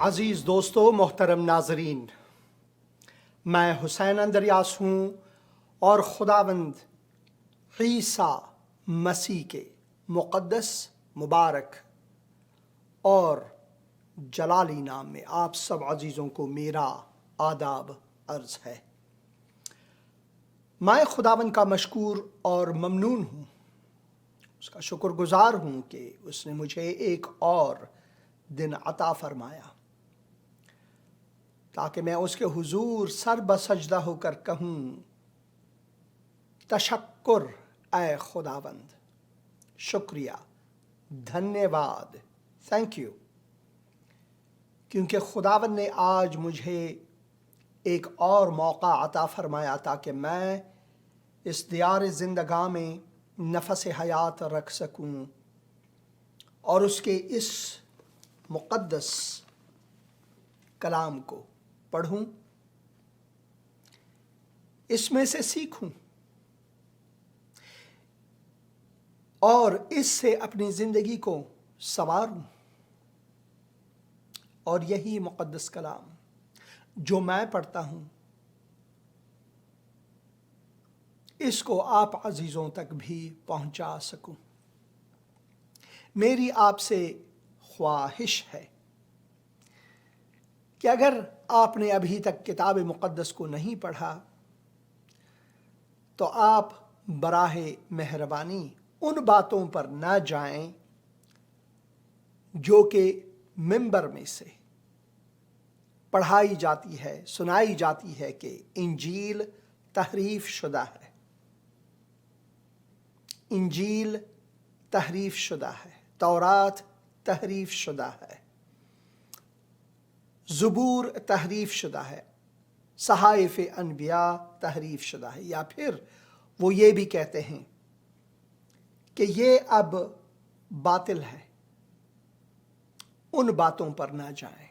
عزیز دوستو، محترم ناظرین، میں حسین اندریاس ہوں اور خداوند عیسیٰ مسیح کے مقدس، مبارک اور جلالی نام میں آپ سب عزیزوں کو میرا آداب عرض ہے۔ میں خداوند کا مشکور اور ممنون ہوں، اس کا شکر گزار ہوں کہ اس نے مجھے ایک اور دن عطا فرمایا تاکہ میں اس کے حضور سر بسجدہ ہو کر کہوں، تشکر اے خداوند، شکریہ، دھنیہ واد، تھینک یو، کیونکہ خداوند نے آج مجھے ایک اور موقع عطا فرمایا تاکہ میں اس دیار زندگاں میں نفس حیات رکھ سکوں اور اس کے اس مقدس کلام کو پڑھوں، اس میں سے سیکھوں اور اس سے اپنی زندگی کو سنواروں، اور یہی مقدس کلام جو میں پڑھتا ہوں اس کو آپ عزیزوں تک بھی پہنچا سکوں۔ میری آپ سے خواہش ہے کہ اگر آپ نے ابھی تک کتاب مقدس کو نہیں پڑھا تو آپ براہ مہربانی ان باتوں پر نہ جائیں جو کہ ممبر میں سے پڑھائی جاتی ہے، سنائی جاتی ہے کہ انجیل تحریف شدہ ہے، انجیل تحریف شدہ ہے، تورات تحریف شدہ ہے، زبور تحریف شدہ ہے، صحائف انبیاء تحریف شدہ ہے، یا پھر وہ یہ بھی کہتے ہیں کہ یہ اب باطل ہے۔ ان باتوں پر نہ جائیں،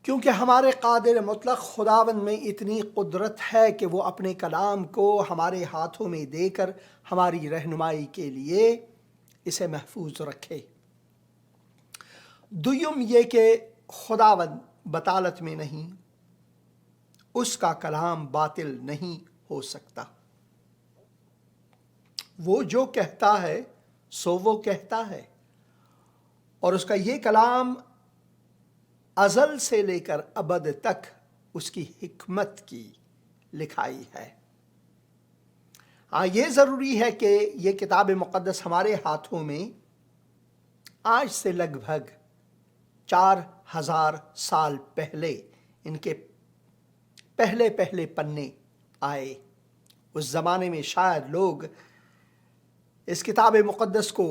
کیونکہ ہمارے قادر مطلق خداوند میں اتنی قدرت ہے کہ وہ اپنے کلام کو ہمارے ہاتھوں میں دے کر ہماری رہنمائی کے لیے اسے محفوظ رکھے۔ دویم یہ کہ خداوند بطالت میں نہیں، اس کا کلام باطل نہیں ہو سکتا۔ وہ جو کہتا ہے سو وہ کہتا ہے، اور اس کا یہ کلام ازل سے لے کر ابد تک اس کی حکمت کی لکھائی ہے۔ ہاں، یہ ضروری ہے کہ یہ کتاب مقدس ہمارے ہاتھوں میں آج سے لگ بھگ 4000 سال پہلے ان کے پہلے پنے آئے۔ اس زمانے میں شاید لوگ اس کتاب مقدس کو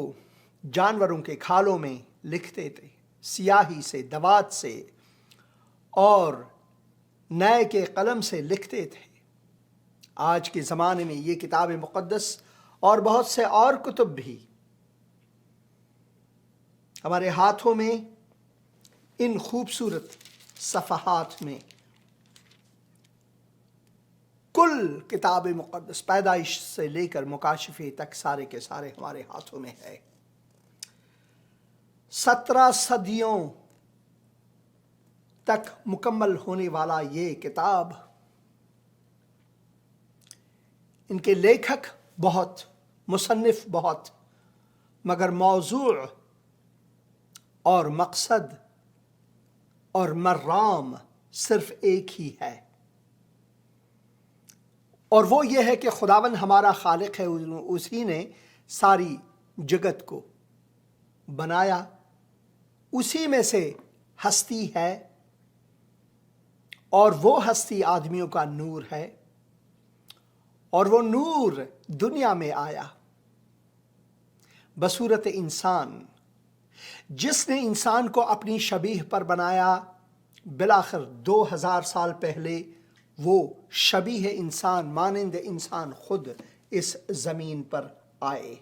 جانوروں کے کھالوں میں لکھتے تھے، سیاہی سے، دوات سے اور نئے کے قلم سے لکھتے تھے۔ آج کے زمانے میں یہ کتاب مقدس اور بہت سے اور کتب بھی ہمارے ہاتھوں میں ان خوبصورت صفحات میں، کل کتاب مقدس پیدائش سے لے کر مکاشفے تک سارے کے سارے ہمارے ہاتھوں میں ہے۔ 17 صدیوں تک مکمل ہونے والا یہ کتاب، ان کے لیکھک بہت، مصنف بہت، مگر موضوع اور مقصد اور مرام صرف ایک ہی ہے، اور وہ یہ ہے کہ خداوند ہمارا خالق ہے، اسی نے ساری جگت کو بنایا، اسی میں سے ہستی ہے، اور وہ ہستی آدمیوں کا نور ہے، اور وہ نور دنیا میں آیا بصورت انسان، جس نے انسان کو اپنی شبیہ پر بنایا۔ بالآخر 2000 سال پہلے وہ شبیہ انسان، مانند انسان خود اس زمین پر آئے۔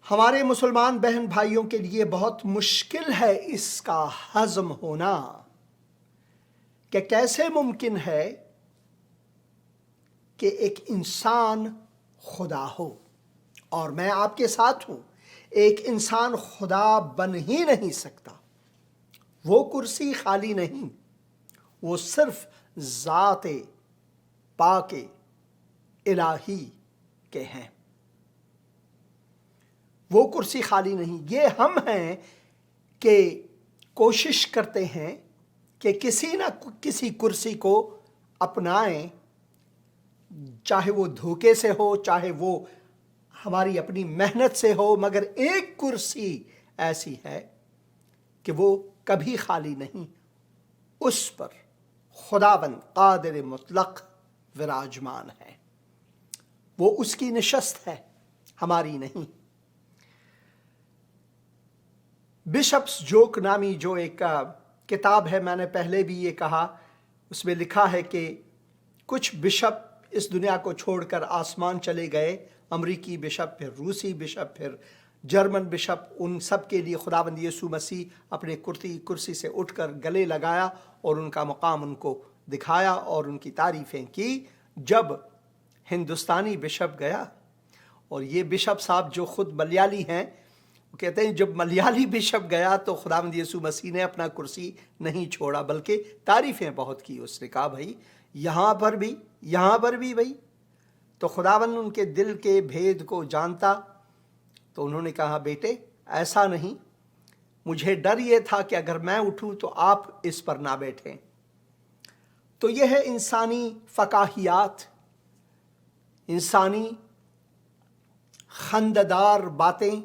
ہمارے مسلمان بہن بھائیوں کے لیے بہت مشکل ہے اس کا ہضم ہونا کہ کیسے ممکن ہے کہ ایک انسان خدا ہو، اور میں آپ کے ساتھ ہوں، ایک انسان خدا بن ہی نہیں سکتا۔ وہ کرسی خالی نہیں، وہ صرف ذات پاک الہی کے ہیں۔ وہ کرسی خالی نہیں۔ یہ ہم ہیں کہ کوشش کرتے ہیں کہ کسی نہ کسی کرسی کو اپنائیں، چاہے وہ دھوکے سے ہو، چاہے وہ ہماری اپنی محنت سے ہو، مگر ایک کرسی ایسی ہے کہ وہ کبھی خالی نہیں، اس پر خداوند قادر مطلق وراجمان ہے۔ وہ اس کی نشست ہے، ہماری نہیں۔ بشپس جوک نامی جو ایک کتاب ہے، میں نے پہلے بھی یہ کہا، اس میں لکھا ہے کہ کچھ بشپ اس دنیا کو چھوڑ کر آسمان چلے گئے، امریکی بشپ، پھر روسی بشپ، پھر جرمن بشپ۔ ان سب کے لیے خداوند یسوع مسیح اپنے کرسی سے اٹھ کر گلے لگایا اور ان کا مقام ان کو دکھایا اور ان کی تعریفیں کی۔ جب ہندوستانی بشپ گیا، اور یہ بشپ صاحب جو خود ملیالی ہیں، وہ کہتے ہیں جب ملیالی بشپ گیا تو خداوند یسوع مسیح نے اپنا کرسی نہیں چھوڑا، بلکہ تعریفیں بہت کی۔ اس نے کہا بھائی یہاں پر بھی بھائی، تو خداوند ان کے دل کے بھید کو جانتا، تو انہوں نے کہا بیٹے ایسا نہیں، مجھے ڈر یہ تھا کہ اگر میں اٹھوں تو آپ اس پر نہ بیٹھیں۔ تو یہ ہے انسانی فقاہیات، انسانی خنددار باتیں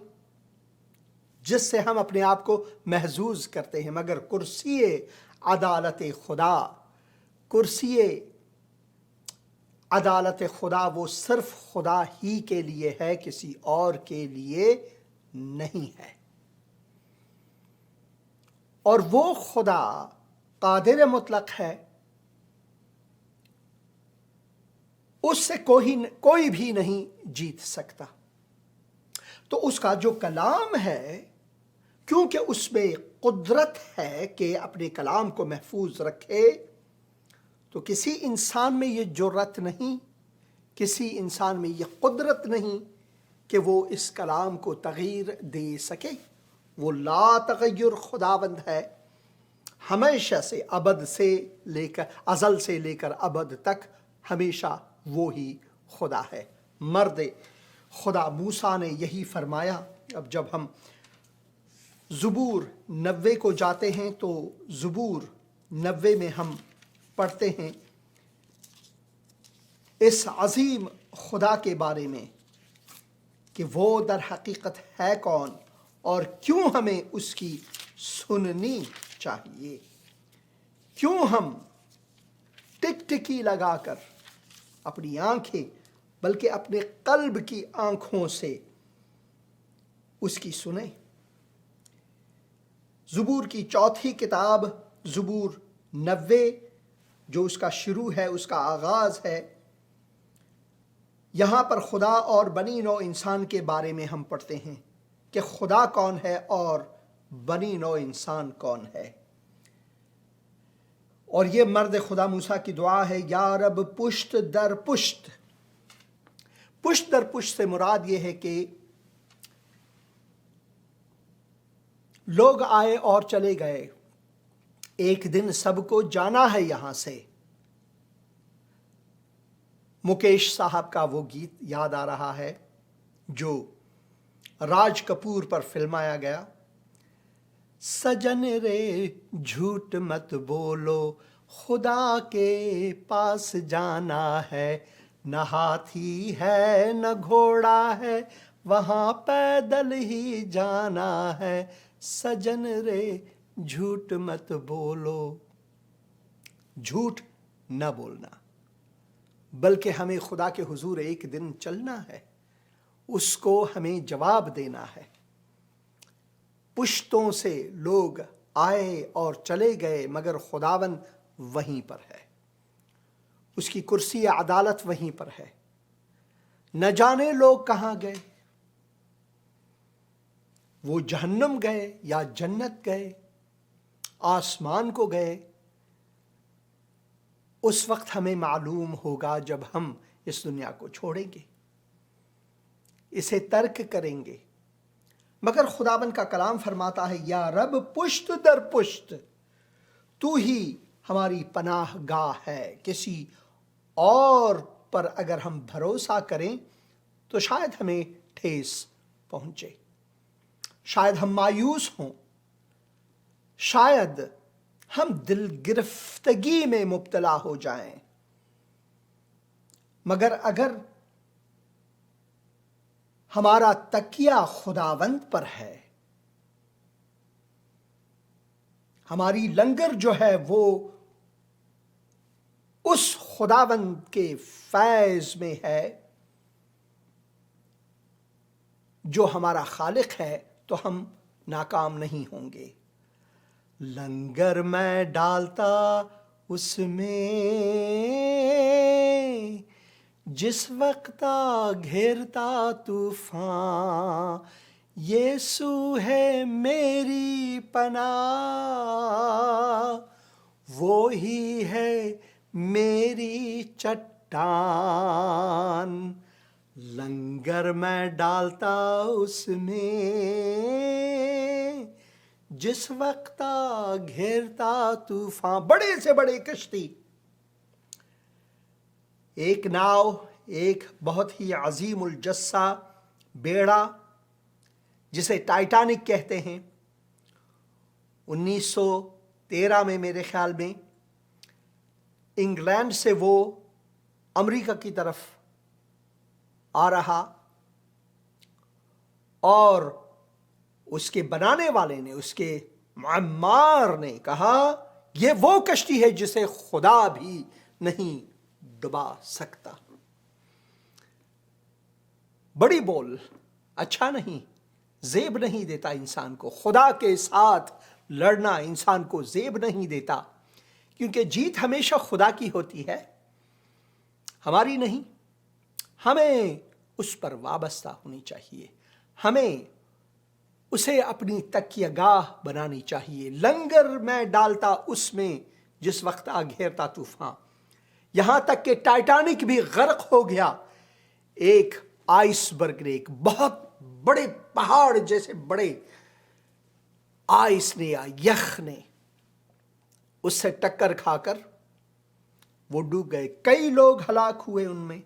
جس سے ہم اپنے آپ کو محظوظ کرتے ہیں، مگر کرسی عدالت خدا، کرسی عدالت خدا وہ صرف خدا ہی کے لیے ہے، کسی اور کے لیے نہیں ہے۔ اور وہ خدا قادر مطلق ہے، اس سے کوئی بھی نہیں جیت سکتا۔ تو اس کا جو کلام ہے، کیونکہ اس میں قدرت ہے کہ اپنے کلام کو محفوظ رکھے، تو کسی انسان میں یہ جرأت نہیں، کسی انسان میں یہ قدرت نہیں کہ وہ اس کلام کو تغییر دے سکے۔ وہ لا تغیر خداوند ہے، ہمیشہ سے ابد سے لے کر، ازل سے لے کر ابد تک ہمیشہ وہی خدا ہے۔ مرد خدا موسیٰ نے یہی فرمایا۔ اب جب ہم زبور 90 کو جاتے ہیں تو زبور 90 میں ہم پڑھتے ہیں اس عظیم خدا کے بارے میں کہ وہ در حقیقت ہے کون اور کیوں ہمیں اس کی سننی چاہیے، کیوں ہم ٹکٹکی لگا کر اپنی آنکھیں بلکہ اپنے قلب کی آنکھوں سے اس کی سنیں۔ زبور کی چوتھی کتاب زبور 90 جو اس کا شروع ہے، اس کا آغاز ہے، یہاں پر خدا اور بنی نوع انسان کے بارے میں ہم پڑھتے ہیں کہ خدا کون ہے اور بنی نوع انسان کون ہے۔ اور یہ مرد خدا موسیٰ کی دعا ہے، یا رب پشت در پشت۔ پشت در پشت سے مراد یہ ہے کہ لوگ آئے اور چلے گئے، ایک دن سب کو جانا ہے یہاں سے۔ مکیش صاحب کا وہ گیت یاد آ رہا ہے جو راج کپور پر فلمایا گیا، سجن رے جھوٹ مت بولو خدا کے پاس جانا ہے، نہ ہاتھی ہے نہ گھوڑا ہے وہاں پیدل ہی جانا ہے، سجن رے جھوٹ مت بولو۔ جھوٹ نہ بولنا، بلکہ ہمیں خدا کے حضور ایک دن چلنا ہے، اس کو ہمیں جواب دینا ہے۔ پشتوں سے لوگ آئے اور چلے گئے مگر خداوند وہیں پر ہے، اس کی کرسی عدالت وہیں پر ہے۔ نہ جانے لوگ کہاں گئے، وہ جہنم گئے یا جنت گئے، آسمان کو گئے، اس وقت ہمیں معلوم ہوگا جب ہم اس دنیا کو چھوڑیں گے، اسے ترک کریں گے۔ مگر خداوند کا کلام فرماتا ہے یا رب پشت در پشت تو ہی ہماری پناہ گاہ ہے. کسی اور پر اگر ہم بھروسہ کریں تو شاید ہمیں ٹھیس پہنچے، شاید ہم مایوس ہوں، شاید ہم دل گرفتگی میں مبتلا ہو جائیں. مگر اگر ہمارا تکیہ خداوند پر ہے، ہماری لنگر جو ہے وہ اس خداوند کے فیض میں ہے جو ہمارا خالق ہے، تو ہم ناکام نہیں ہوں گے. لنگر میں ڈالتا اس میں جس وقت گھیرتا طوفان، یسوع ہے میری پناہ، وہی ہے میری چٹان. لنگر میں ڈالتا اس میں جس وقت گھیرتا طوفان. بڑے سے بڑے کشتی، ایک ناؤ، ایک بہت ہی عظیم الجثہ بیڑا جسے ٹائٹینک کہتے ہیں، 1913 میں میرے خیال میں انگلینڈ سے وہ امریکہ کی طرف آ رہا، اور اس کے بنانے والے نے، اس کے معمار نے کہا یہ وہ کشتی ہے جسے خدا بھی نہیں ڈبا سکتا. بڑی بول اچھا نہیں، زیب نہیں دیتا انسان کو. خدا کے ساتھ لڑنا انسان کو زیب نہیں دیتا، کیونکہ جیت ہمیشہ خدا کی ہوتی ہے، ہماری نہیں. ہمیں اس پر وابستہ ہونی چاہیے، ہمیں اسے اپنی تکیہ گاہ بنانی چاہیے. لنگر میں ڈالتا اس میں جس وقت گھیرتا طوفان. یہاں تک کہ ٹائٹینک بھی غرق ہو گیا. ایک آئس برگ نے، ایک بہت بڑے پہاڑ جیسے بڑے آئس نے یا یخ نے اس سے ٹکر کھا کر وہ ڈوب گئے. کئی لوگ ہلاک ہوئے، ان میں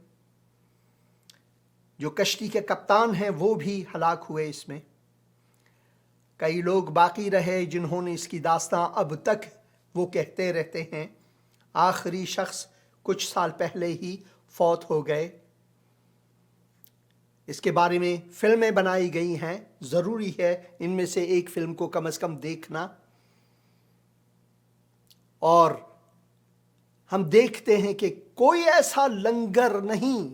جو کشتی کے کپتان ہیں وہ بھی ہلاک ہوئے. اس میں کئی لوگ باقی رہے جنہوں نے اس کی داستان اب تک وہ کہتے رہتے ہیں. آخری شخص کچھ سال پہلے ہی فوت ہو گئے. اس کے بارے میں فلمیں بنائی گئی ہیں، ضروری ہے ان میں سے ایک فلم کو کم از کم دیکھنا. اور ہم دیکھتے ہیں کہ کوئی ایسا لنگر نہیں،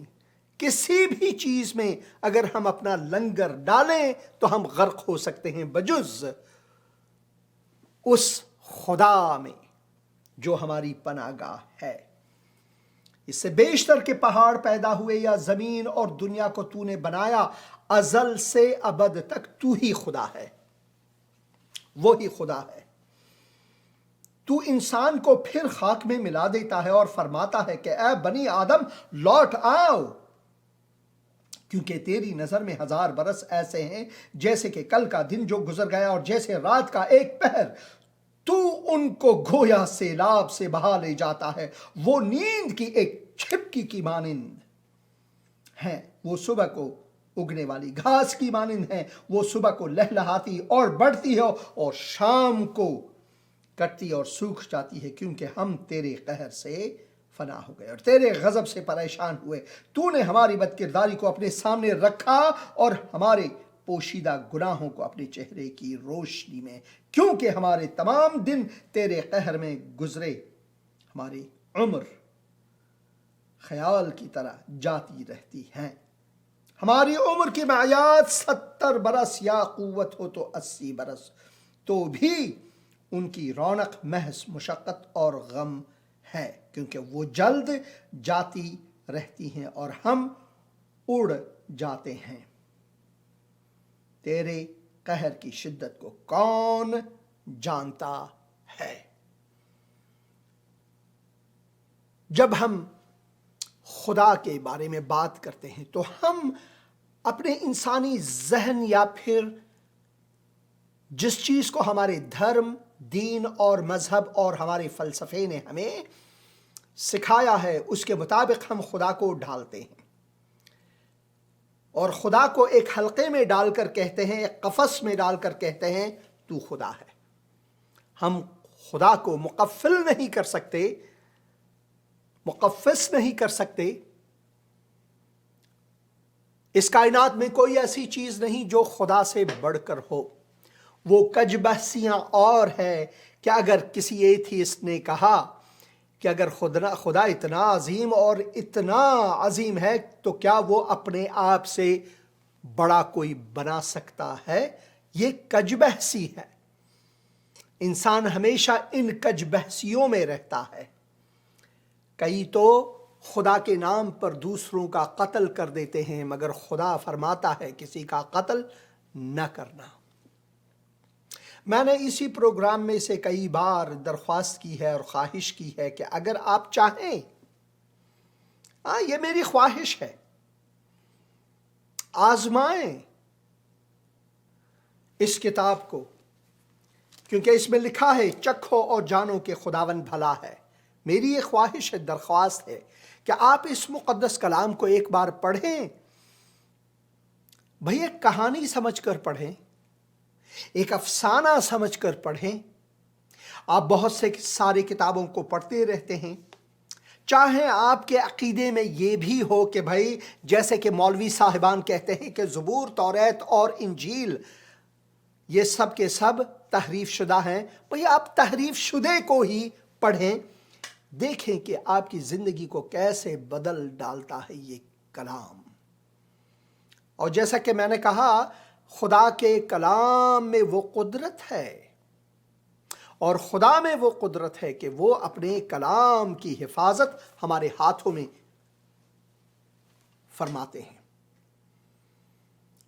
کسی بھی چیز میں اگر ہم اپنا لنگر ڈالیں تو ہم غرق ہو سکتے ہیں، بجز اس خدا میں جو ہماری پناہ گاہ ہے. اس سے بیشتر کے پہاڑ پیدا ہوئے یا زمین اور دنیا کو تو نے بنایا، ازل سے ابد تک تو ہی خدا ہے، وہی خدا ہے. تو انسان کو پھر خاک میں ملا دیتا ہے اور فرماتا ہے کہ اے بنی آدم لوٹ آؤ، کیونکہ تیری نظر میں 1000 برس ایسے ہیں جیسے کہ کل کا دن جو گزر گیا اور جیسے رات کا ایک پہر. تو ان کو گویا سیلاب سے بہا لے جاتا ہے، وہ نیند کی ایک چھپکی کی مانند ہیں، وہ صبح کو اگنے والی گھاس کی مانند ہیں، وہ صبح کو لہلہاتی اور بڑھتی ہے اور شام کو کٹتی اور سوکھ جاتی ہے، کیونکہ ہم تیرے قہر سے فنا ہو گئے اور تیرے غضب سے پریشان ہوئے. تو نے ہماری بدکرداری کو اپنے سامنے رکھا اور ہمارے پوشیدہ گناہوں کو اپنے چہرے کی روشنی میں، کیونکہ ہمارے تمام دن تیرے قہر میں گزرے، ہماری عمر خیال کی طرح جاتی رہتی ہیں. ہماری عمر کی معیاد 70 برس یا قوت ہو تو 80 برس، تو بھی ان کی رونق محض مشقت اور غم ہے، کیونکہ وہ جلد جاتی رہتی ہیں اور ہم اڑ جاتے ہیں. تیرے قہر کی شدت کو کون جانتا ہے؟ جب ہم خدا کے بارے میں بات کرتے ہیں تو ہم اپنے انسانی ذہن یا پھر جس چیز کو ہمارے دھرم، دین اور مذہب اور ہمارے فلسفے نے ہمیں سکھایا ہے، اس کے مطابق ہم خدا کو ڈھالتے ہیں، اور خدا کو ایک حلقے میں ڈال کر کہتے ہیں، ایک قفس میں ڈال کر کہتے ہیں تو خدا ہے۔ ہم خدا کو مقفل نہیں کر سکتے، مقفس نہیں کر سکتے۔ اس کائنات میں کوئی ایسی چیز نہیں جو خدا سے بڑھ کر ہو۔ وہ کج بحثیاں اور ہے کہ اگر کسی ایتھیسٹ نے کہا کہ اگر خدا اتنا عظیم اور اتنا عظیم ہے تو کیا وہ اپنے آپ سے بڑا کوئی بنا سکتا ہے؟ یہ کج بحثی ہے۔ انسان ہمیشہ ان کج بحثیوں میں رہتا ہے۔ کئی تو خدا کے نام پر دوسروں کا قتل کر دیتے ہیں، مگر خدا فرماتا ہے کسی کا قتل نہ کرنا۔ میں نے اسی پروگرام میں سے کئی بار درخواست کی ہے اور خواہش کی ہے کہ اگر آپ چاہیں، یہ میری خواہش ہے، آزمائیں اس کتاب کو، کیونکہ اس میں لکھا ہے چکھو اور جانو کہ خداوند بھلا ہے۔ میری یہ خواہش ہے، درخواست ہے کہ آپ اس مقدس کلام کو ایک بار پڑھیں۔ بھئی ایک کہانی سمجھ کر پڑھیں، ایک افسانہ سمجھ کر پڑھیں۔ آپ بہت سے سارے کتابوں کو پڑھتے رہتے ہیں، چاہے آپ کے عقیدے میں یہ بھی ہو کہ بھائی جیسے کہ مولوی صاحبان کہتے ہیں کہ زبور، توریت اور انجیل یہ سب کے سب تحریف شدہ ہیں، بھئی آپ تحریف شدہ کو ہی پڑھیں، دیکھیں کہ آپ کی زندگی کو کیسے بدل ڈالتا ہے یہ کلام۔ اور جیسا کہ میں نے کہا، خدا کے کلام میں وہ قدرت ہے، اور خدا میں وہ قدرت ہے کہ وہ اپنے کلام کی حفاظت ہمارے ہاتھوں میں فرماتے ہیں،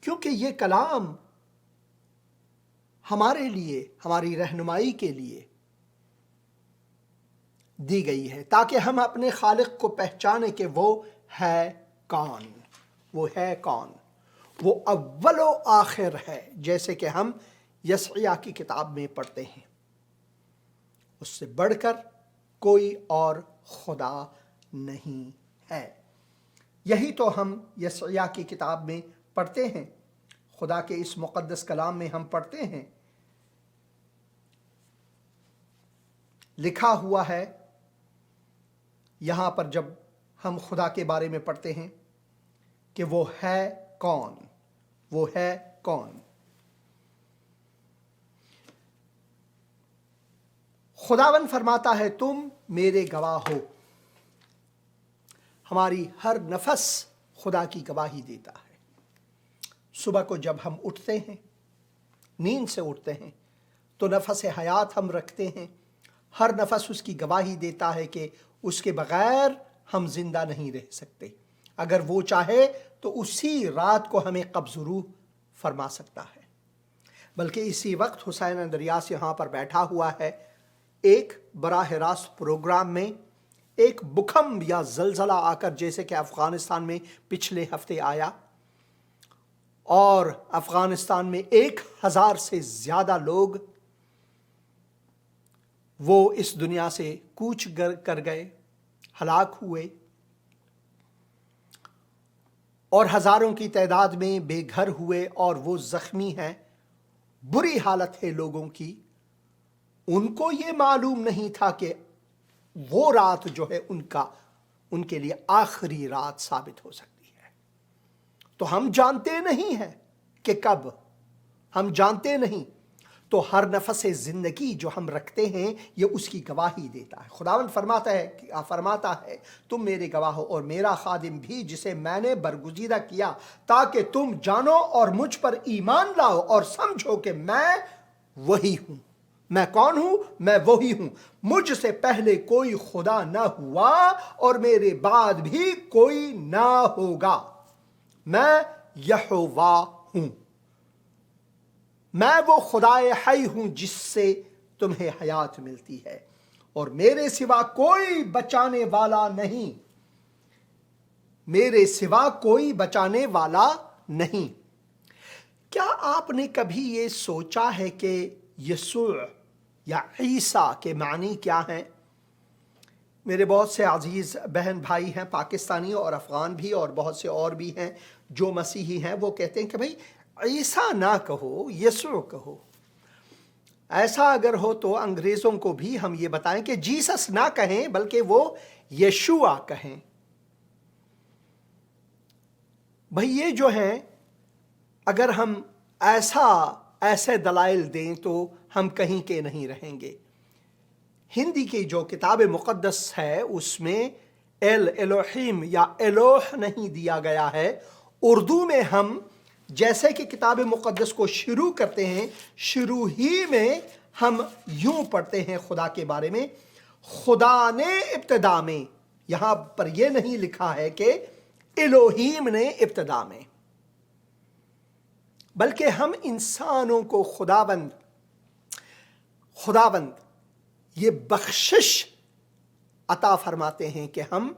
کیونکہ یہ کلام ہمارے لیے، ہماری رہنمائی کے لیے دی گئی ہے، تاکہ ہم اپنے خالق کو پہچانیں کہ وہ ہے کون، وہ ہے کون، وہ اول و آخر ہے، جیسے کہ ہم یسعیاہ کی کتاب میں پڑھتے ہیں۔ اس سے بڑھ کر کوئی اور خدا نہیں ہے۔ یہی تو ہم یسعیاہ کی کتاب میں پڑھتے ہیں، خدا کے اس مقدس کلام میں ہم پڑھتے ہیں، لکھا ہوا ہے یہاں پر جب ہم خدا کے بارے میں پڑھتے ہیں کہ وہ ہے کون، وہ ہے کون۔ خداوند فرماتا ہے تم میرے گواہ ہو۔ ہماری ہر نفس خدا کی گواہی دیتا ہے۔ صبح کو جب ہم اٹھتے ہیں، نیند سے اٹھتے ہیں، تو نفس حیات ہم رکھتے ہیں۔ ہر نفس اس کی گواہی دیتا ہے کہ اس کے بغیر ہم زندہ نہیں رہ سکتے۔ اگر وہ چاہے تو اسی رات کو ہمیں قبض روح فرما سکتا ہے۔ بلکہ اسی وقت حسین اندریاس یہاں پر بیٹھا ہوا ہے، ایک براہ راست پروگرام میں ایک بھوکمپ یا زلزلہ آ کر، جیسے کہ افغانستان میں پچھلے ہفتے آیا، اور افغانستان میں 1000 سے زیادہ لوگ وہ اس دنیا سے کوچ کر گئے، ہلاک ہوئے، اور ہزاروں کی تعداد میں بے گھر ہوئے، اور وہ زخمی ہیں، بری حالت ہے لوگوں کی۔ ان کو یہ معلوم نہیں تھا کہ وہ رات جو ہے ان کے لیے آخری رات ثابت ہو سکتی ہے۔ تو ہم جانتے نہیں ہیں کہ کب، ہم جانتے نہیں، تو ہر نفس زندگی جو ہم رکھتے ہیں یہ اس کی گواہی دیتا ہے۔ خداوند فرماتا ہے تم میرے گواہ ہو، اور میرا خادم بھی جسے میں نے برگزیدہ کیا، تاکہ تم جانو اور مجھ پر ایمان لاؤ اور سمجھو کہ میں وہی ہوں۔ میں کون ہوں؟ میں وہی ہوں۔ مجھ سے پہلے کوئی خدا نہ ہوا اور میرے بعد بھی کوئی نہ ہوگا۔ میں یہوہ ہوں، میں وہ خدائے حی ہوں جس سے تمہیں حیات ملتی ہے، اور میرے سوا کوئی بچانے والا نہیں، میرے سوا کوئی بچانے والا نہیں۔ کیا آپ نے کبھی یہ سوچا ہے کہ یسوع یا عیسیٰ کے معنی کیا ہیں؟ میرے بہت سے عزیز بہن بھائی ہیں، پاکستانی اور افغان بھی، اور بہت سے اور بھی ہیں جو مسیحی ہیں، وہ کہتے ہیں کہ بھائی عیسیٰ نہ کہو، یسوع کہو۔ ایسا اگر ہو تو انگریزوں کو بھی ہم یہ بتائیں کہ جیسس نہ کہیں بلکہ وہ یشوع کہیں۔ بھئی یہ جو ہیں، اگر ہم ایسے دلائل دیں تو ہم کہیں کے نہیں رہیں گے۔ ہندی کی جو کتاب مقدس ہے اس میں الوہیم یا الوہ نہیں دیا گیا ہے۔ اردو میں ہم جیسے کہ کتاب مقدس کو شروع کرتے ہیں، شروع ہی میں ہم یوں پڑھتے ہیں خدا کے بارے میں، خدا نے ابتدا میں، یہاں پر یہ نہیں لکھا ہے کہ الوہیم نے ابتدا میں، بلکہ ہم انسانوں کو خداوند یہ بخشش عطا فرماتے ہیں کہ ہم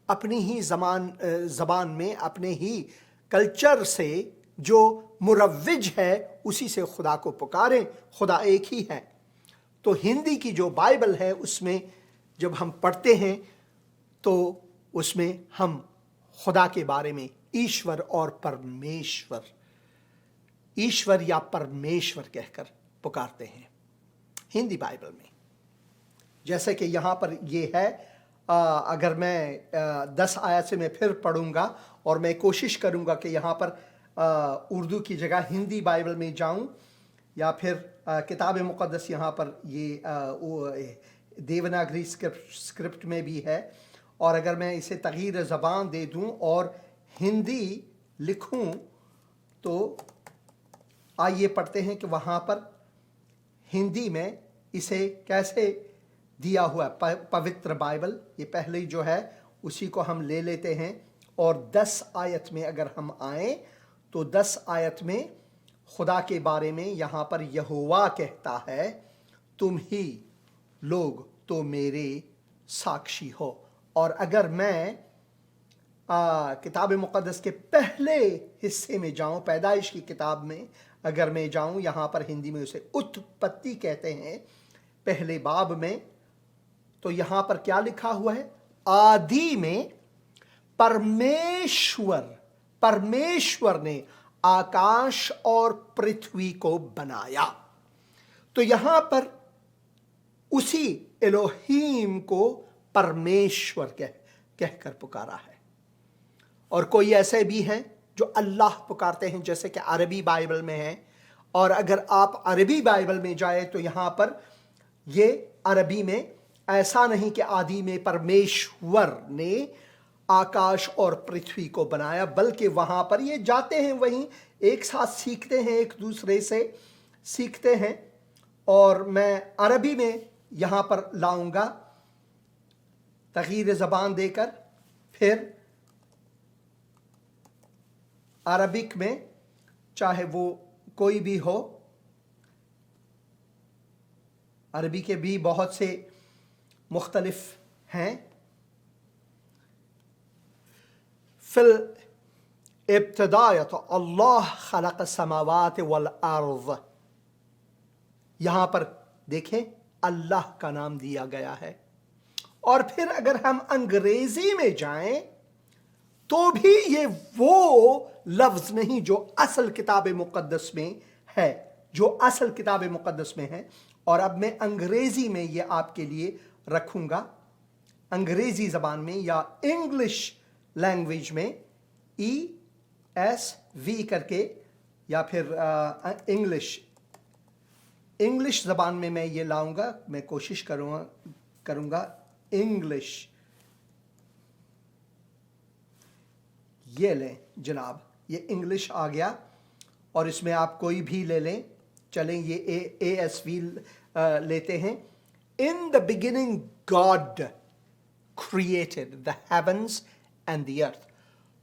اپنی ہی زبان میں، اپنے ہی کلچر سے جو مروج ہے اسی سے خدا کو پکاریں۔ خدا ایک ہی ہے۔ تو ہندی کی جو بائبل ہے اس میں جب ہم پڑھتے ہیں تو اس میں ہم خدا کے بارے میں ایشور اور پرمیشور، ایشور یا پرمیشور کہہ کر پکارتے ہیں ہندی بائبل میں۔ جیسے کہ یہاں پر یہ ہے، اگر میں 10 آیت سے میں پھر پڑھوں گا اور میں کوشش کروں گا کہ یہاں پر اردو کی جگہ ہندی بائبل میں جاؤں، یا پھر کتاب مقدس یہاں پر یہ دیوناگری اسکرپٹ میں بھی ہے، اور اگر میں اسے تغییر زبان دے دوں اور ہندی لکھوں تو آئیے پڑھتے ہیں کہ وہاں پر ہندی میں اسے کیسے دیا ہوا ہے۔ پوتر بائبل یہ پہلے جو ہے اسی کو ہم لے لیتے ہیں، اور 10 آیت میں اگر ہم آئیں تو 10 آیت میں خدا کے بارے میں یہاں پر یہوہ کہتا ہے، تم ہی لوگ تو میرے ساکشی ہو۔ اور اگر میں کتاب مقدس کے پہلے حصے میں جاؤں، پیدائش کی کتاب میں اگر میں جاؤں، یہاں پر ہندی میں اسے اتپتی کہتے ہیں، پہلے باب میں، تو یہاں پر کیا لکھا ہوا ہے؟ آدی میں پرمیشور نے آکاش اور پرتھوی کو بنایا۔ تو یہاں پر اسی الوہیم کو پرمیشور کہہ کر پکارا ہے۔ اور کوئی ایسے بھی ہیں جو اللہ پکارتے ہیں، جیسے کہ عربی بائبل میں ہے، اور اگر آپ عربی بائبل میں جائیں تو یہاں پر یہ عربی میں ایسا نہیں کہ آدی میں پرمیشور نے آکاش اور پرتھوی کو بنایا، بلکہ وہاں پر یہ جاتے ہیں وہیں ایک ساتھ سیکھتے ہیں، ایک دوسرے سے سیکھتے ہیں۔ اور میں عربی میں یہاں پر لاؤں گا تغییر زبان دے کر، پھر عربک میں چاہے وہ کوئی بھی ہو، عربی کے بھی بہت سے مختلف ہیں۔ فی الابتداء اللہ خلق السماوات والارض، یہاں پر دیکھیں اللہ کا نام دیا گیا ہے۔ اور پھر اگر ہم انگریزی میں جائیں تو بھی یہ وہ لفظ نہیں جو اصل کتاب مقدس میں ہے، اور اب میں انگریزی میں یہ آپ کے لیے رکھوں گا، انگریزی زبان میں یا انگلش لینگویج میں، ESV کر کے، یا پھر انگلش زبان میں یہ لاؤں گا، میں کوشش کروں گا انگلش۔ یہ لیں جناب، یہ انگلش آ گیا، اور اس میں آپ کوئی بھی لے لیں، چلیں یہ ASV لیتے ہیں۔ In the beginning God created the heavens and the earth۔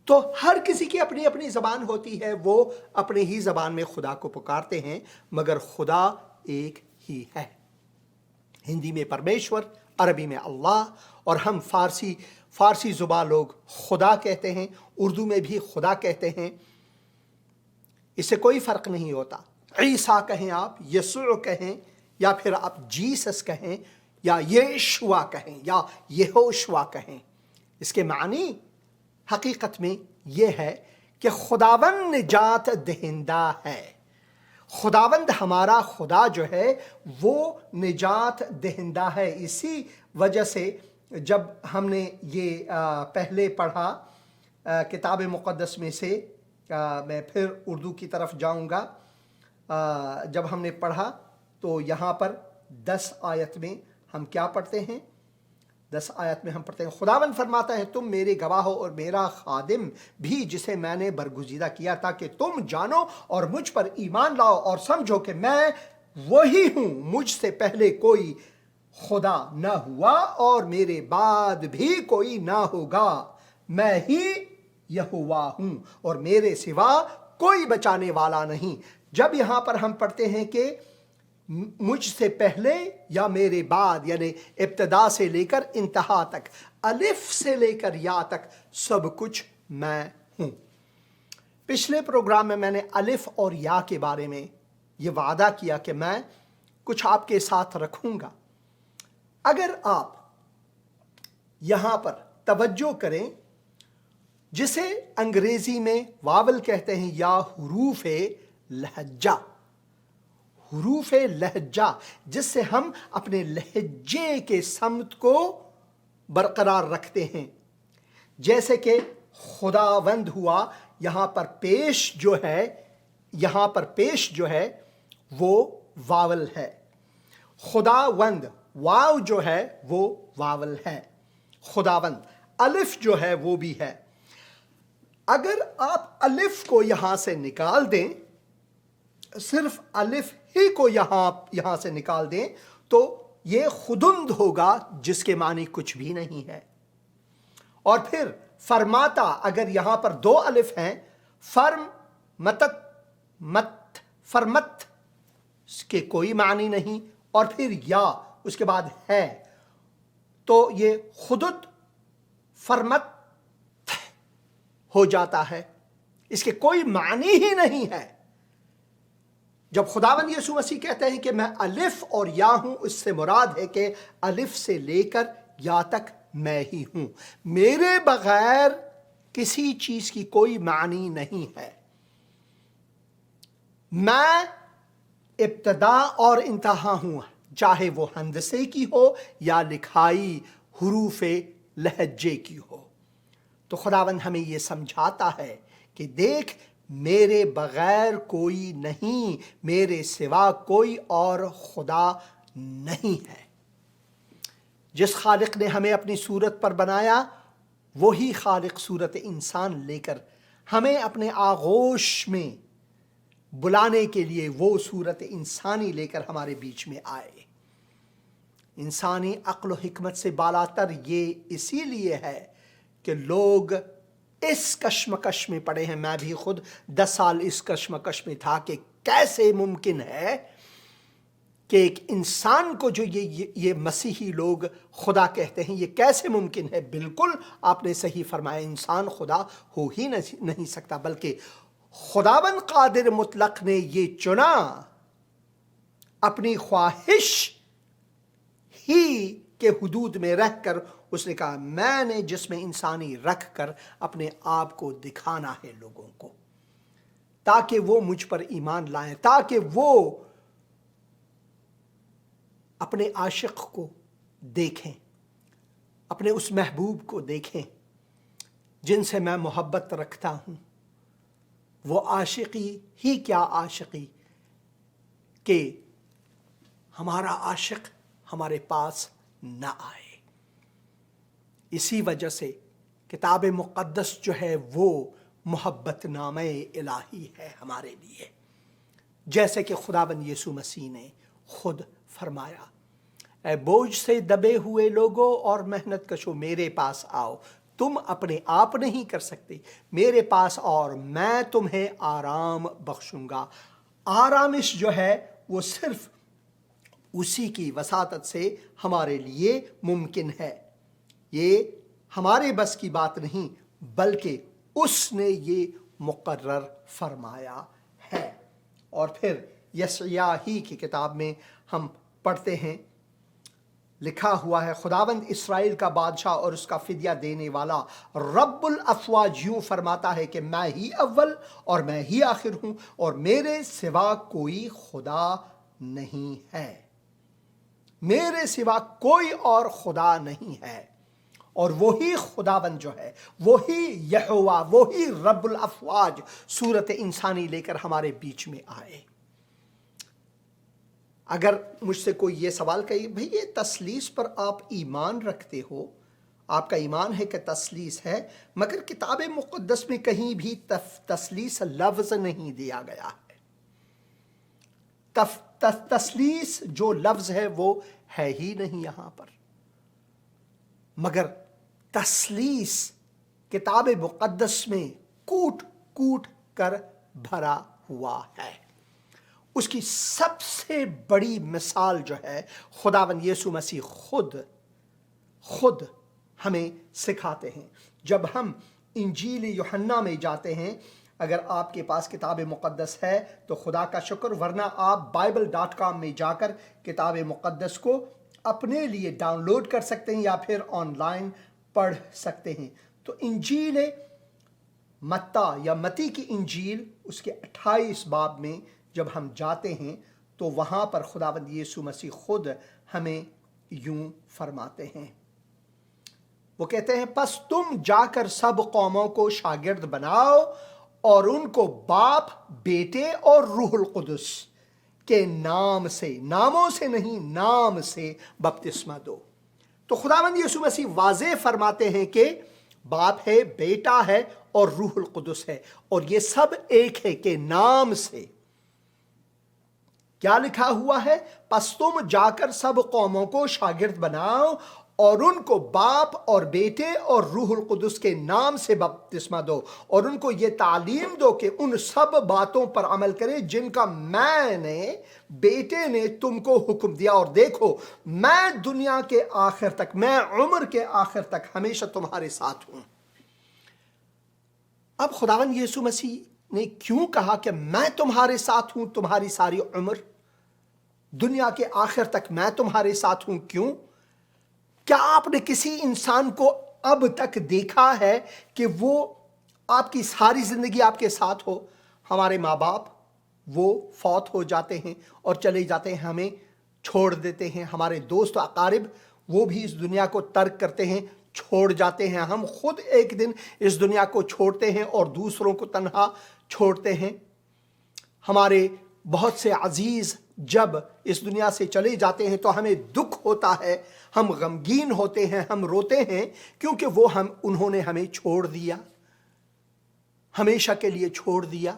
تو ہر کسی کی اپنی اپنی زبان ہوتی ہے، وہ اپنے ہی زبان میں خدا کو پکارتے ہیں، مگر خدا ایک ہی ہے۔ ہندی میں پرمیشور، عربی میں اللہ، اور ہم فارسی زبان لوگ خدا کہتے ہیں، اردو میں بھی خدا کہتے ہیں۔ اس سے کوئی فرق نہیں ہوتا، عیسیٰ کہیں آپ، یسوع کہیں، یا پھر آپ جیسس کہیں، یا یشوا کہیں، یا یہوشوا کہیں، اس کے معنی حقیقت میں یہ ہے کہ خداوند نجات دہندہ ہے۔ خداوند ہمارا خدا جو ہے وہ نجات دہندہ ہے۔ اسی وجہ سے جب ہم نے یہ پہلے پڑھا کتاب مقدس میں سے، میں پھر اردو کی طرف جاؤں گا، جب ہم نے پڑھا تو یہاں پر 10 آیت میں ہم کیا پڑھتے ہیں؟ 10 آیت میں ہم پڑھتے ہیں، خداوند فرماتا ہے تم میرے گواہ ہو اور میرا خادم بھی جسے میں نے برگزیدہ کیا، تاکہ تم جانو اور مجھ پر ایمان لاؤ اور سمجھو کہ میں وہی ہوں، مجھ سے پہلے کوئی خدا نہ ہوا اور میرے بعد بھی کوئی نہ ہوگا، میں ہی یہوہ ہوں اور میرے سوا کوئی بچانے والا نہیں۔ جب یہاں پر ہم پڑھتے ہیں کہ مجھ سے پہلے یا میرے بعد، یعنی ابتدا سے لے کر انتہا تک، الف سے لے کر یا تک سب کچھ میں ہوں۔ پچھلے پروگرام میں نے الف اور یا کے بارے میں یہ وعدہ کیا کہ میں کچھ آپ کے ساتھ رکھوں گا۔ اگر آپ یہاں پر توجہ کریں، جسے انگریزی میں واول کہتے ہیں یا حروف لہجہ، حروف لہجہ، جس سے ہم اپنے لہجے کے سمت کو برقرار رکھتے ہیں، جیسے کہ خداوند ہوا، یہاں پر پیش جو ہے وہ واول ہے، خداوند واو جو ہے وہ واول ہے، خداوند الف جو ہے وہ بھی ہے۔ اگر آپ الف کو یہاں سے نکال دیں، صرف الف ہی کو یہاں سے نکال دیں، تو یہ خدند ہوگا، جس کے معنی کچھ بھی نہیں ہے۔ اور پھر فرماتا، اگر یہاں پر 2 الف ہیں، فرمت، اس کے کوئی معنی نہیں، اور پھر یا اس کے بعد ہے، تو یہ خدد فرمت ہو جاتا ہے، اس کے کوئی معنی ہی نہیں ہے۔ جب خداوند یسوع مسیح کہتے ہیں کہ میں الف اور یا ہوں، اس سے مراد ہے کہ الف سے لے کر یا تک میں ہی ہوں، میرے بغیر کسی چیز کی کوئی معنی نہیں ہے۔ میں ابتدا اور انتہا ہوں، چاہے وہ ہندسے کی ہو یا لکھائی حروف لہجے کی ہو۔ تو خداوند ہمیں یہ سمجھاتا ہے کہ دیکھ، میرے بغیر کوئی نہیں، میرے سوا کوئی اور خدا نہیں ہے۔ جس خالق نے ہمیں اپنی صورت پر بنایا، وہی خالق صورت انسان لے کر ہمیں اپنے آغوش میں بلانے کے لیے وہ صورت انسانی لے کر ہمارے بیچ میں آئے۔ انسانی عقل و حکمت سے بالاتر یہ اسی لیے ہے کہ لوگ اس کشمکش میں پڑے ہیں۔ میں بھی خود 10 سال اس کشمکش میں تھا کہ کیسے ممکن ہے کہ ایک انسان کو جو یہ مسیحی لوگ خدا کہتے ہیں، یہ کیسے ممکن ہے؟ بالکل آپ نے صحیح فرمایا، انسان خدا ہو ہی نہیں سکتا، بلکہ خداوند قادر مطلق نے یہ چنا، اپنی خواہش ہی کے حدود میں رہ کر اس نے کہا میں نے جسم انسانی رکھ کر اپنے آپ کو دکھانا ہے لوگوں کو، تاکہ وہ مجھ پر ایمان لائیں، تاکہ وہ اپنے عاشق کو دیکھیں، اپنے اس محبوب کو دیکھیں جن سے میں محبت رکھتا ہوں۔ وہ عاشقی ہی کیا عاشقی کہ ہمارا عاشق ہمارے پاس نہ آئے۔ اسی وجہ سے کتاب مقدس جو ہے وہ محبت نامہ الہی ہے ہمارے لیے، جیسے کہ خداوند یسوع مسیح نے خود فرمایا، اے بوجھ سے دبے ہوئے لوگوں اور محنت کشو، میرے پاس آؤ، تم اپنے آپ نہیں کر سکتے، میرے پاس اور میں تمہیں آرام بخشوں گا۔ آرامش جو ہے وہ صرف اسی کی وساطت سے ہمارے لیے ممکن ہے۔ یہ ہمارے بس کی بات نہیں، بلکہ اس نے یہ مقرر فرمایا اور پھر یسعیاہ ہی کی کتاب میں ہم پڑھتے ہیں، لکھا ہوا ہے، خداوند اسرائیل کا بادشاہ اور اس کا فدیہ دینے والا رب الافواج یوں فرماتا ہے کہ میں ہی اول اور میں ہی آخر ہوں، اور میرے سوا کوئی خدا نہیں ہے، میرے سوا کوئی اور خدا نہیں ہے۔ اور وہی خداوند جو ہے، وہی یہوہ، وہی رب الافواج صورت انسانی لے کر ہمارے بیچ میں آئے۔ اگر مجھ سے کوئی یہ سوال کہے، بھئی یہ تثلیث پر آپ ایمان رکھتے ہو، آپ کا ایمان ہے کہ تثلیث ہے، مگر کتاب مقدس میں کہیں بھی تثلیث لفظ نہیں دیا گیا ہے۔ تثلیث جو لفظ ہے وہ ہے ہی نہیں یہاں پر، مگر تثلیث کتاب مقدس میں کوٹ کوٹ کر بھرا ہوا ہے۔ اس کی سب سے بڑی مثال جو ہے خداوند یسوع مسیح خود ہمیں سکھاتے ہیں۔ جب ہم انجیل یوحنا میں جاتے ہیں، اگر آپ کے پاس کتاب مقدس ہے تو خدا کا شکر، ورنہ آپ bible.com میں جا کر کتاب مقدس کو اپنے لیے ڈاؤن لوڈ کر سکتے ہیں یا پھر آن لائن پڑھ سکتے ہیں۔ تو انجیل متی یا متی کی انجیل اس کے 28 باب میں جب ہم جاتے ہیں تو وہاں پر خداوند یسوع مسیح خود ہمیں یوں فرماتے ہیں، وہ کہتے ہیں، پس تم جا کر سب قوموں کو شاگرد بناؤ اور ان کو باپ، بیٹے اور روح القدس کے نام سے، ناموں سے نہیں، نام سے بپتسمہ دو۔ تو خداوند یسوع مسیح واضح فرماتے ہیں کہ باپ ہے، بیٹا ہے اور روح القدس ہے، اور یہ سب ایک ہے کہ نام سے۔ کیا لکھا ہوا ہے؟ پس تم جا کر سب قوموں کو شاگرد بناؤ اور ان کو باپ اور بیٹے اور روح القدس کے نام سے بپتسمہ دو، اور ان کو یہ تعلیم دو کہ ان سب باتوں پر عمل کرے جن کا میں نے، بیٹے نے تم کو حکم دیا، اور دیکھو میں دنیا کے آخر تک، میں عمر کے آخر تک ہمیشہ تمہارے ساتھ ہوں۔ اب خداوند یسوع مسیح نے کیوں کہا کہ میں تمہارے ساتھ ہوں تمہاری ساری عمر، دنیا کے آخر تک میں تمہارے ساتھ ہوں؟ کیوں؟ کیا آپ نے کسی انسان کو اب تک دیکھا ہے کہ وہ آپ کی ساری زندگی آپ کے ساتھ ہو؟ ہمارے ماں باپ وہ فوت ہو جاتے ہیں اور چلے جاتے ہیں، ہمیں چھوڑ دیتے ہیں۔ ہمارے دوست و اقارب وہ بھی اس دنیا کو ترک کرتے ہیں، چھوڑ جاتے ہیں۔ ہم خود ایک دن اس دنیا کو چھوڑتے ہیں اور دوسروں کو تنہا چھوڑتے ہیں۔ ہمارے بہت سے عزیز جب اس دنیا سے چلے جاتے ہیں تو ہمیں دکھ ہوتا ہے، ہم غمگین ہوتے ہیں، ہم روتے ہیں، کیونکہ انہوں نے ہمیں چھوڑ دیا، ہمیشہ کے لیے چھوڑ دیا۔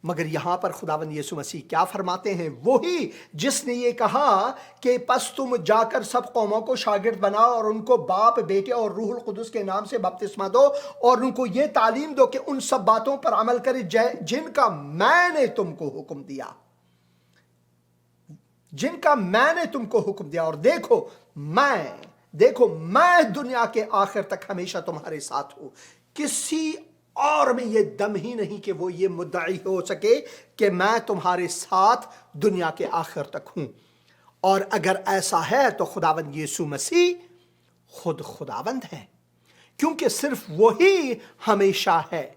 مگر یہاں پر خداوند یسوع مسیح کیا فرماتے ہیں؟ وہی جس نے یہ کہا کہ پس تم جا کر سب قوموں کو شاگرد بناؤ اور ان کو باپ، بیٹے اور روح القدس کے نام سے بپتسمہ دو، اور ان کو یہ تعلیم دو کہ ان سب باتوں پر عمل کرے جن کا میں نے تم کو حکم دیا، جن کا میں نے تم کو حکم دیا، اور دیکھو میں دنیا کے آخر تک ہمیشہ تمہارے ساتھ ہوں۔ کسی اور میں یہ دم ہی نہیں کہ وہ یہ مدعی ہو سکے کہ میں تمہارے ساتھ دنیا کے آخر تک ہوں۔ اور اگر ایسا ہے تو خداوند یسوع مسیح خود خداوند ہے، کیونکہ صرف وہی ہمیشہ ہے۔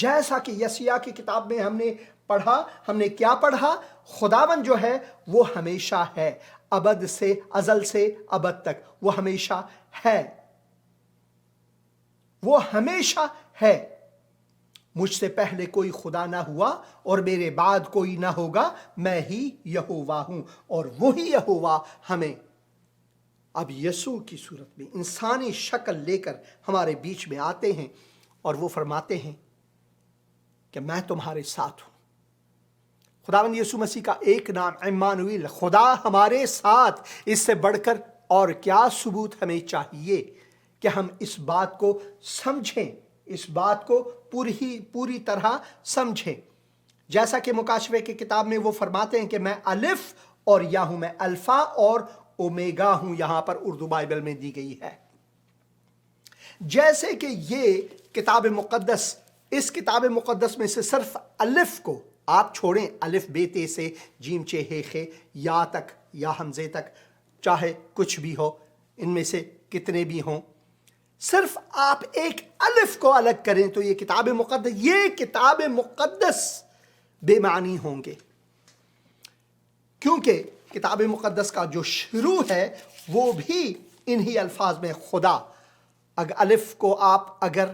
جیسا کہ یسعیاہ کی کتاب میں ہم نے پڑھا، ہم نے کیا پڑھا؟ خداوند جو ہے وہ ہمیشہ ہے، ابد سے، ازل سے ابد تک وہ ہمیشہ ہے، وہ ہمیشہ ہے۔ مجھ سے پہلے کوئی خدا نہ ہوا اور میرے بعد کوئی نہ ہوگا، میں ہی یہوہ ہوں۔ اور وہی یہوہ ہمیں اب یسوع کی صورت میں انسانی شکل لے کر ہمارے بیچ میں آتے ہیں اور وہ فرماتے ہیں کہ میں تمہارے ساتھ ہوں۔ خداوند یسوع مسیح کا ایک نام عمانویل، خدا ہمارے ساتھ، اس سے بڑھ کر اور کیا ثبوت ہمیں چاہیے کہ ہم اس بات کو سمجھیں، اس بات کو پوری طرح سمجھیں۔ جیسا کہ مکاشفے کی کتاب میں وہ فرماتے ہیں کہ میں الف اور یا ہوں، میں الفا اور اومیگا ہوں، یہاں پر اردو بائبل میں دی گئی ہے۔ جیسے کہ یہ کتاب مقدس، اس کتاب مقدس میں سے صرف الف کو آپ چھوڑیں الف بے تے سے جیم چے ہے خے یا تک یا حمزے تک، چاہے کچھ بھی ہو، ان میں سے کتنے بھی ہوں، صرف آپ ایک الف کو الگ کریں تو یہ کتاب مقدس بے معنی ہوں گے، کیونکہ کتاب مقدس کا جو شروع ہے وہ بھی انہی الفاظ میں خدا. الف کو آپ اگر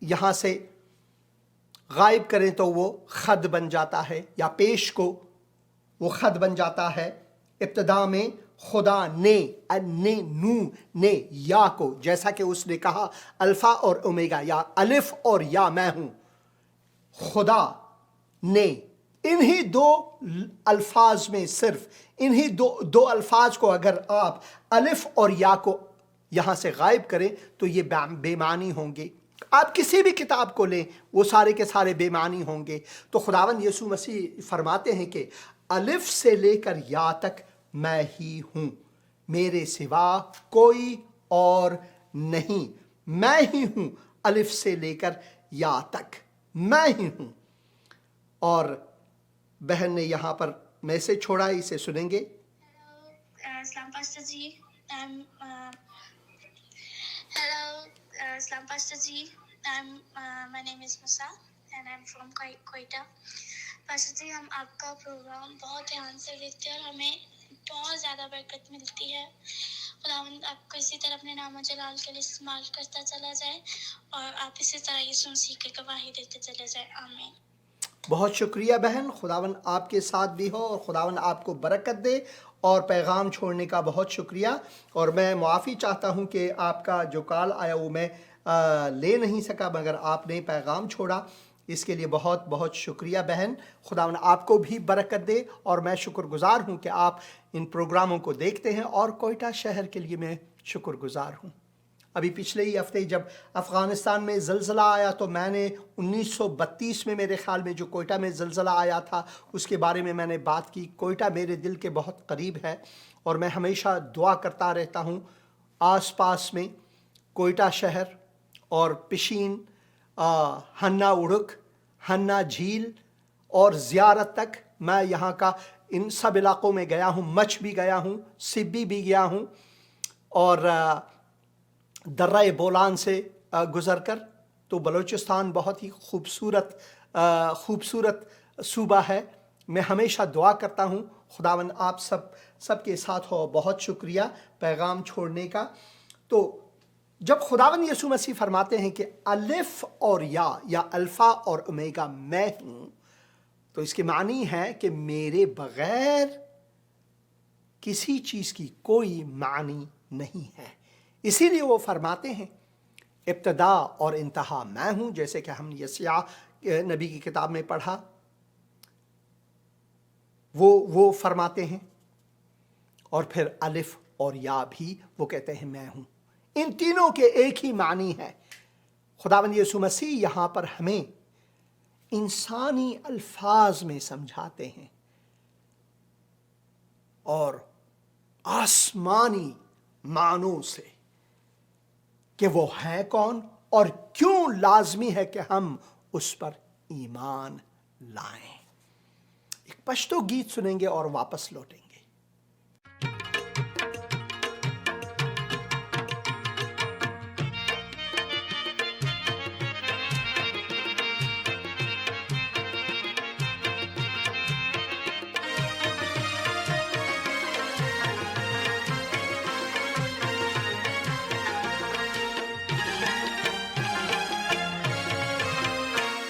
یہاں سے غائب کریں تو وہ خد بن جاتا ہے، یا پیش کو وہ خد بن جاتا ہے. ابتدا میں خدا نے نو نے یا کو، جیسا کہ اس نے کہا الفا اور اومیگا، یا الف اور یا میں ہوں، خدا نے. انہی دو الفاظ میں صرف انہی دو الفاظ کو اگر آپ الف اور یا کو یہاں سے غائب کریں تو یہ بے معنی ہوں گے. آپ کسی بھی کتاب کو لیں وہ سارے کے سارے بے معنی ہوں گے. تو خداوند یسوع مسیح فرماتے ہیں کہ الف سے لے کر یا تک میں ہی ہوں، میرے سوا کوئی اور نہیں، میں ہی ہوں الف سے لے کر یا تک، میں ہی ہوں. اور بہن نے یہاں پر میسج چھوڑا، اسے سنیں گے. السلام pastor G. Islam Pastor Ji, my name is Musa and I'm from Quetta. Pastor Ji, ہم آپ کا پروگرام بہت دھیان سے دیکھتے ہیں اور ہمیں بہت زیادہ برکت ملتی ہے. خداوند آپ کو اسی طرح اپنے نام و جلال کے لیے استعمال کرتا چلا جائے اور آپ اسی طرح یسوع مسیح کی گواہی دیتے چلے جائے. آمین. بہت شکریہ بہن، خداوند آپ کے ساتھ بھی ہو اور خداوند آپ کو برکت دے. اور پیغام چھوڑنے کا بہت شکریہ، اور میں معافی چاہتا ہوں کہ آپ کا جو کال آیا وہ میں لے نہیں سکا، مگر آپ نے پیغام چھوڑا، اس کے لیے بہت بہت شکریہ بہن. خداوند آپ کو بھی برکت دے، اور میں شکر گزار ہوں کہ آپ ان پروگراموں کو دیکھتے ہیں، اور کوئٹہ شہر کے لیے میں شکر گزار ہوں. ابھی پچھلے ہی ہفتے جب افغانستان میں زلزلہ آیا تو میں نے 1932 میں میرے خیال میں جو کوئٹہ میں زلزلہ آیا تھا اس کے بارے میں نے بات کی. کوئٹہ میرے دل کے بہت قریب ہے اور میں ہمیشہ دعا کرتا رہتا ہوں. آس پاس میں کوئٹہ شہر اور پشین، ہنہ اڑک، ہنہ جھیل اور زیارت تک، میں یہاں کا ان سب علاقوں میں گیا ہوں. مچھ بھی گیا ہوں، سبی بھی گیا ہوں، اور درہ بولان سے گزر کر. تو بلوچستان بہت ہی خوبصورت صوبہ ہے. میں ہمیشہ دعا کرتا ہوں خداوند آپ سب کے ساتھ ہو. بہت شکریہ پیغام چھوڑنے کا. تو جب خداوند یسوع مسیح فرماتے ہیں کہ الف اور یا الفا اور اومیگا میں ہوں، تو اس کے معنی ہے کہ میرے بغیر کسی چیز کی کوئی معنی نہیں ہے. اسی لیے وہ فرماتے ہیں ابتدا اور انتہا میں ہوں، جیسے کہ ہم یسیع نبی کی کتاب میں پڑھا، وہ فرماتے ہیں. اور پھر الف اور یا بھی وہ کہتے ہیں میں ہوں. ان تینوں کے ایک ہی معنی ہے. خداوند یسوع مسیح یہاں پر ہمیں انسانی الفاظ میں سمجھاتے ہیں اور آسمانی معنوں سے کہ وہ ہے کون اور کیوں لازمی ہے کہ ہم اس پر ایمان لائیں. ایک پشتو گیت سنیں گے اور واپس لوٹیں گے.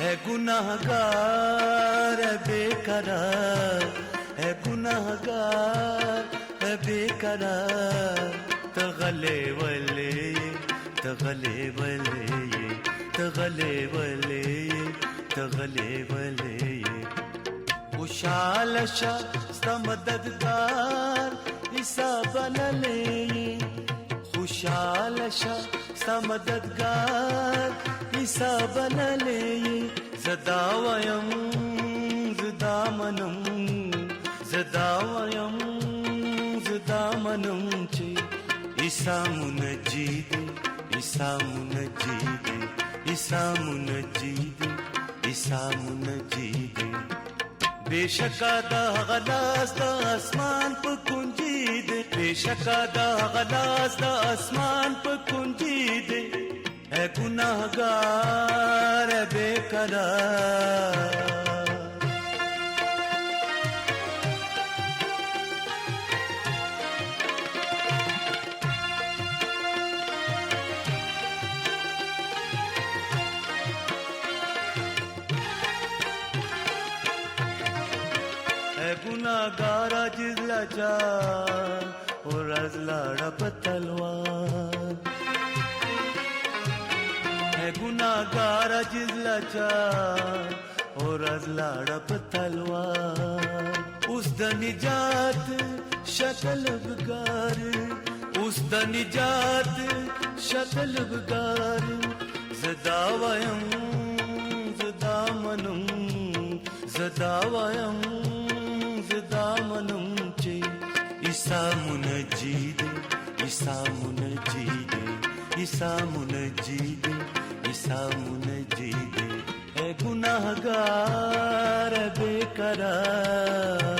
اے گناہگار اے بے قرار، اے گناہگار اے بے قرار، تغلے ولے تغلے ولے تغلے ولے تغلے ولے. خوشحال شا ستا مددگار عیسیٰ بللے، خوشحال شا ستا مددگار عیسیٰ بللے. زدا ویم زدا منم زدا ویم زدا منم چے عیسیٰ منجید عیسیٰ منجید عیسیٰ منجید عیسی منجید بشکا دا غلاس دا اسمان په کنجی دی بشکا دا غلاس دا اسمان په کنجی دی اے گناہگار اے بے قرار گناہگارا جز لاچار اور از لاڑا پتلوار ہے گناہگارا جز لاچار اور از لاڑا پتلوار اس دا نجات شکل بگار اس دا نجات شکل بگار زدا ویم زدا منم زدا ویم دامنم چے عیسی منجید عیسی منجید عیسی منجید عیسی منجید اے گناہگار بے قرار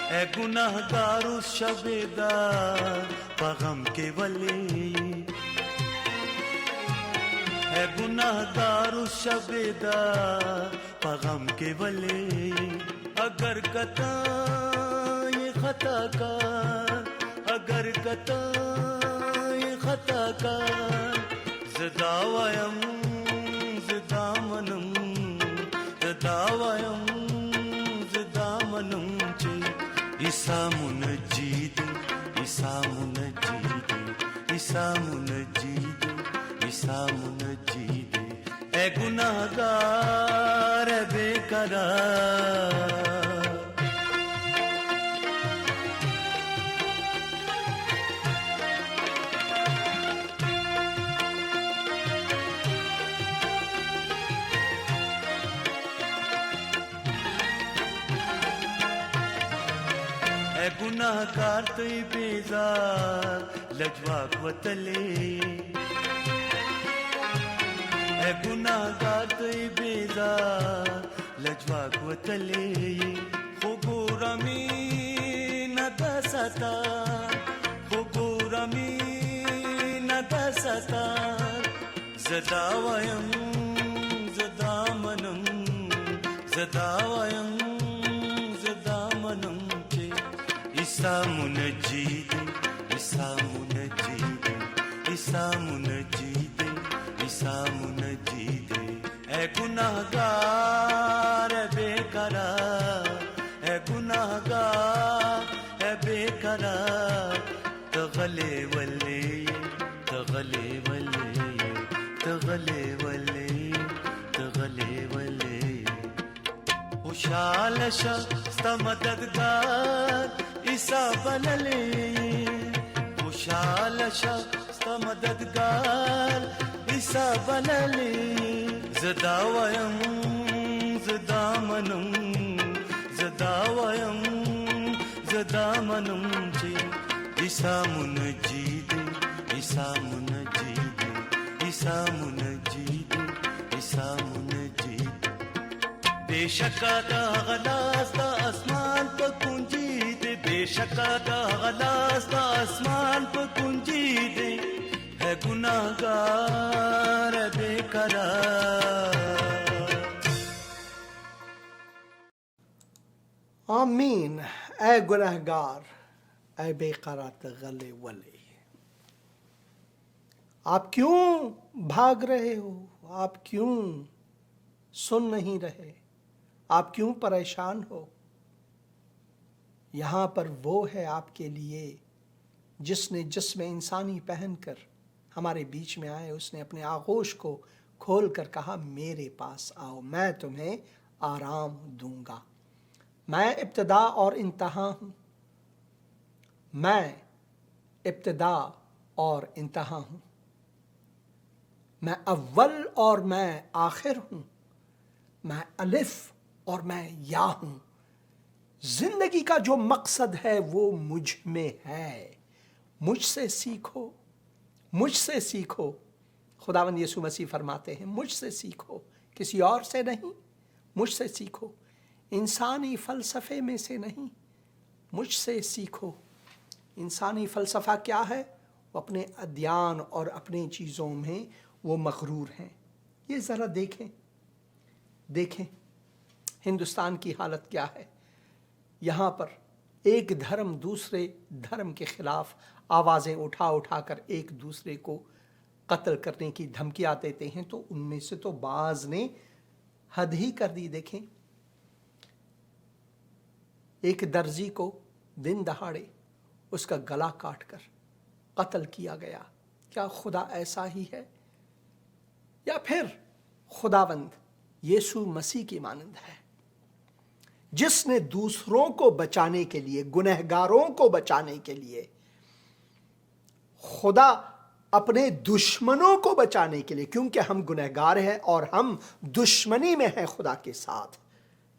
اے گناہگار اس شبیدار پغم کے ولے اے گناہگار اس شبیدار پغم کے ولے اگر کتا یہ خطا کار اگر کتا یہ خطا کار زدا ویم زدا منم زدا ویم زدا منم چے عیسی منجید عیسی منجید عیسی منجید عیسی منجید اے گناہگار بے قرار اے گناہگار تی بیزار لجواک وطلے اے گناہگار تی بیزار لجواک وطلے خگورمی ندستا خگورمی ندستا زدا ویم زدا منم زدا ویم زدا منم عیسی منجید عیسی منجید عیسی منجید عیسی منجید اے گناہگار اے بے قرار اے گناہگار اے بے قرار تغلے ولے تغلے ولے تغلے ولے تغلے ولے خوشحال شا ستا مددگار عیسی بللے خوشحال شا ستا مددگار عیسی بللے زدا ویم زدا منم زدا ویم زدا منم چے عیسی منجید عیسی منجید عیسی منجید عیسی منجید بے شکا دا غلاس دا اسمان پا کنجی دے بے شکا دا غلاس دا اسمان پا کنجی دے ہے گناہگار بے قرار آمین اے گناہگار اے بے قرار تغلے ولے آپ کیوں بھاگ رہے ہو آپ کیوں سن نہیں رہے آپ کیوں پریشان ہو یہاں پر وہ ہے آپ کے لیے جس نے جسم انسانی پہن کر ہمارے بیچ میں آئے اس نے اپنے آغوش کو کھول کر کہا میرے پاس آؤ میں تمہیں آرام دوں گا میں ابتدا اور انتہا ہوں، میں ابتدا اور انتہا ہوں، میں اول اور میں آخر ہوں، میں الف اور میں یا ہوں۔ زندگی کا جو مقصد ہے وہ مجھ میں ہے۔ مجھ سے سیکھو، مجھ سے سیکھو۔ خداوند یسوع مسیح فرماتے ہیں مجھ سے سیکھو، کسی اور سے نہیں، مجھ سے سیکھو، انسانی فلسفے میں سے نہیں، مجھ سے سیکھو۔ انسانی فلسفہ کیا ہے؟ وہ اپنے ادیان اور اپنی چیزوں میں وہ مغرور ہیں۔ یہ ذرا دیکھیں ہندوستان کی حالت کیا ہے۔ یہاں پر ایک دھرم دوسرے دھرم کے خلاف آوازیں اٹھا کر ایک دوسرے کو قتل کرنے کی دھمکیاں دیتے ہیں، تو ان میں سے تو بعض نے حد ہی کر دی۔ دیکھیں، ایک درزی کو دن دہاڑے اس کا گلا کاٹ کر قتل کیا گیا۔ کیا خدا ایسا ہی ہے؟ یا پھر خداوند یسوع مسیح کی مانند ہے، جس نے دوسروں کو بچانے کے لیے، گنہگاروں کو بچانے کے لیے، خدا اپنے دشمنوں کو بچانے کے لیے، کیونکہ ہم گنہگار ہیں اور ہم دشمنی میں ہیں خدا کے ساتھ۔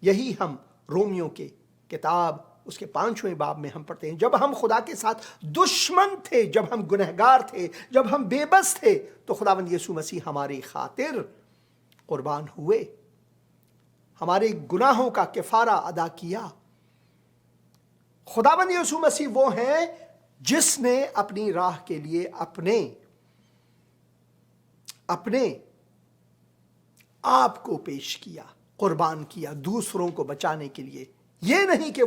یہی ہم رومیوں کے کتاب اس کے 5ویں باب میں ہم پڑھتے ہیں، جب ہم خدا کے ساتھ دشمن تھے، جب ہم گنہگار تھے، جب ہم بے بس تھے، تو خداوند یسوع مسیح ہماری خاطر قربان ہوئے، ہمارے گناہوں کا کفارہ ادا کیا۔ خداوند یسوع مسیح وہ ہیں جس نے اپنی راہ کے لیے اپنے آپ کو پیش کیا، قربان کیا دوسروں کو بچانے کے لیے۔ یہ نہیں کہ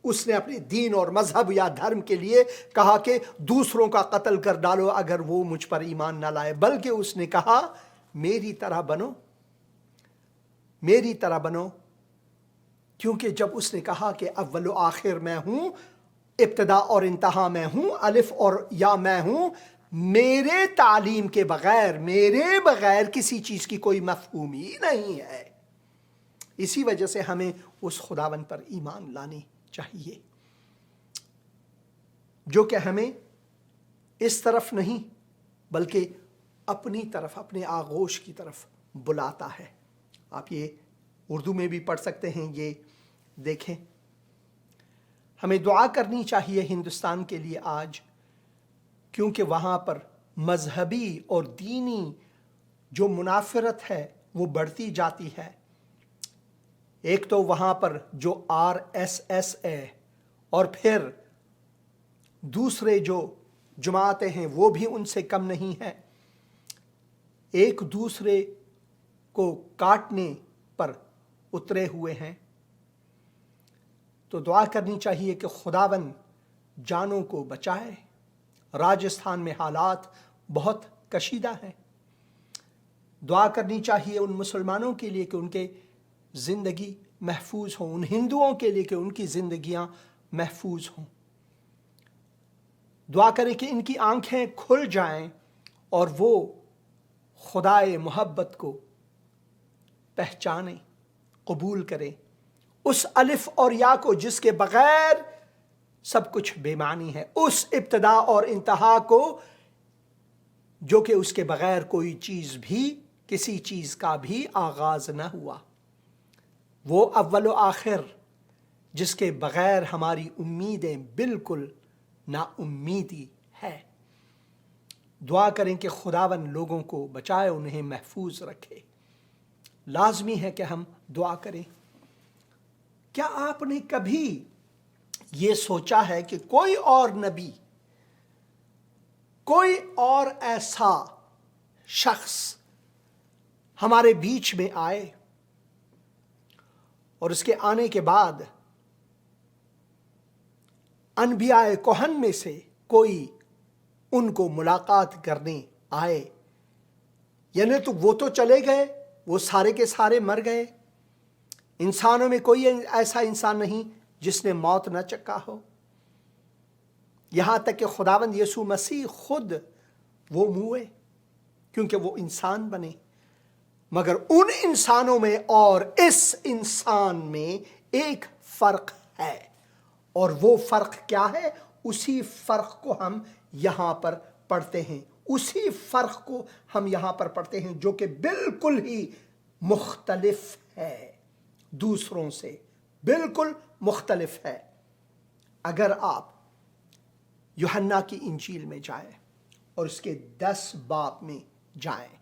اس نے اپنے دین اور مذہب یا دھرم کے لیے کہا کہ دوسروں کا قتل کر ڈالو اگر وہ مجھ پر ایمان نہ لائے، بلکہ اس نے کہا میری طرح بنو، میری طرح بنو۔ کیونکہ جب اس نے کہا کہ اول و آخر میں ہوں، ابتدا اور انتہا میں ہوں، الف اور یا میں ہوں، میرے تعلیم کے بغیر، میرے بغیر کسی چیز کی کوئی مفہوم ہی نہیں ہے۔ اسی وجہ سے ہمیں اس خداوند پر ایمان لانی چاہیے جو کہ ہمیں اس طرف نہیں بلکہ اپنی طرف، اپنے آغوش کی طرف بلاتا ہے۔ آپ یہ اردو میں بھی پڑھ سکتے ہیں۔ یہ دیکھیں، ہمیں دعا کرنی چاہیے ہندوستان کے لیے آج، کیونکہ وہاں پر مذہبی اور دینی جو منافرت ہے وہ بڑھتی جاتی ہے۔ ایک تو وہاں پر جو RSS ہے، اور پھر دوسرے جو جماعتیں ہیں وہ بھی ان سے کم نہیں ہیں، ایک دوسرے کو کاٹنے پر اترے ہوئے ہیں۔ تو دعا کرنی چاہیے کہ خداوند جانوں کو بچائے۔ راجستھان میں حالات بہت کشیدہ ہیں۔ دعا کرنی چاہیے ان مسلمانوں کے لیے کہ ان کے زندگی محفوظ ہوں، ان ہندوؤں کے لیے کہ ان کی زندگیاں محفوظ ہوں۔ دعا کریں کہ ان کی آنکھیں کھل جائیں اور وہ خدائے محبت کو پہچانیں، قبول کریں، اس الف اور یا کو جس کے بغیر سب کچھ بے معنی ہے، اس ابتدا اور انتہا کو جو کہ اس کے بغیر کوئی چیز بھی، کسی چیز کا بھی آغاز نہ ہوا، وہ اول و آخر جس کے بغیر ہماری امیدیں بالکل نا امیدی ہے۔ دعا کریں کہ خداوند لوگوں کو بچائے، انہیں محفوظ رکھے۔ لازمی ہے کہ ہم دعا کریں۔ کیا آپ نے کبھی یہ سوچا ہے کہ کوئی اور نبی، کوئی اور ایسا شخص ہمارے بیچ میں آئے اور اس کے آنے کے بعد انبیاء کہن میں سے کوئی ان کو ملاقات کرنے آئے؟ یعنی تو وہ تو چلے گئے، وہ سارے کے سارے مر گئے۔ انسانوں میں کوئی ایسا انسان نہیں جس نے موت نہ چکھا ہو، یہاں تک کہ خداوند یسوع مسیح خود وہ موئے کیونکہ وہ انسان بنے۔ مگر ان انسانوں میں اور اس انسان میں ایک فرق ہے، اور وہ فرق کیا ہے؟ اسی فرق کو ہم یہاں پر پڑھتے ہیں، اسی فرق کو ہم یہاں پر پڑھتے ہیں جو کہ بالکل ہی مختلف ہے، دوسروں سے بالکل مختلف ہے۔ اگر آپ یوحنا کی انجیل میں جائیں اور اس کے 10 باب میں جائیں،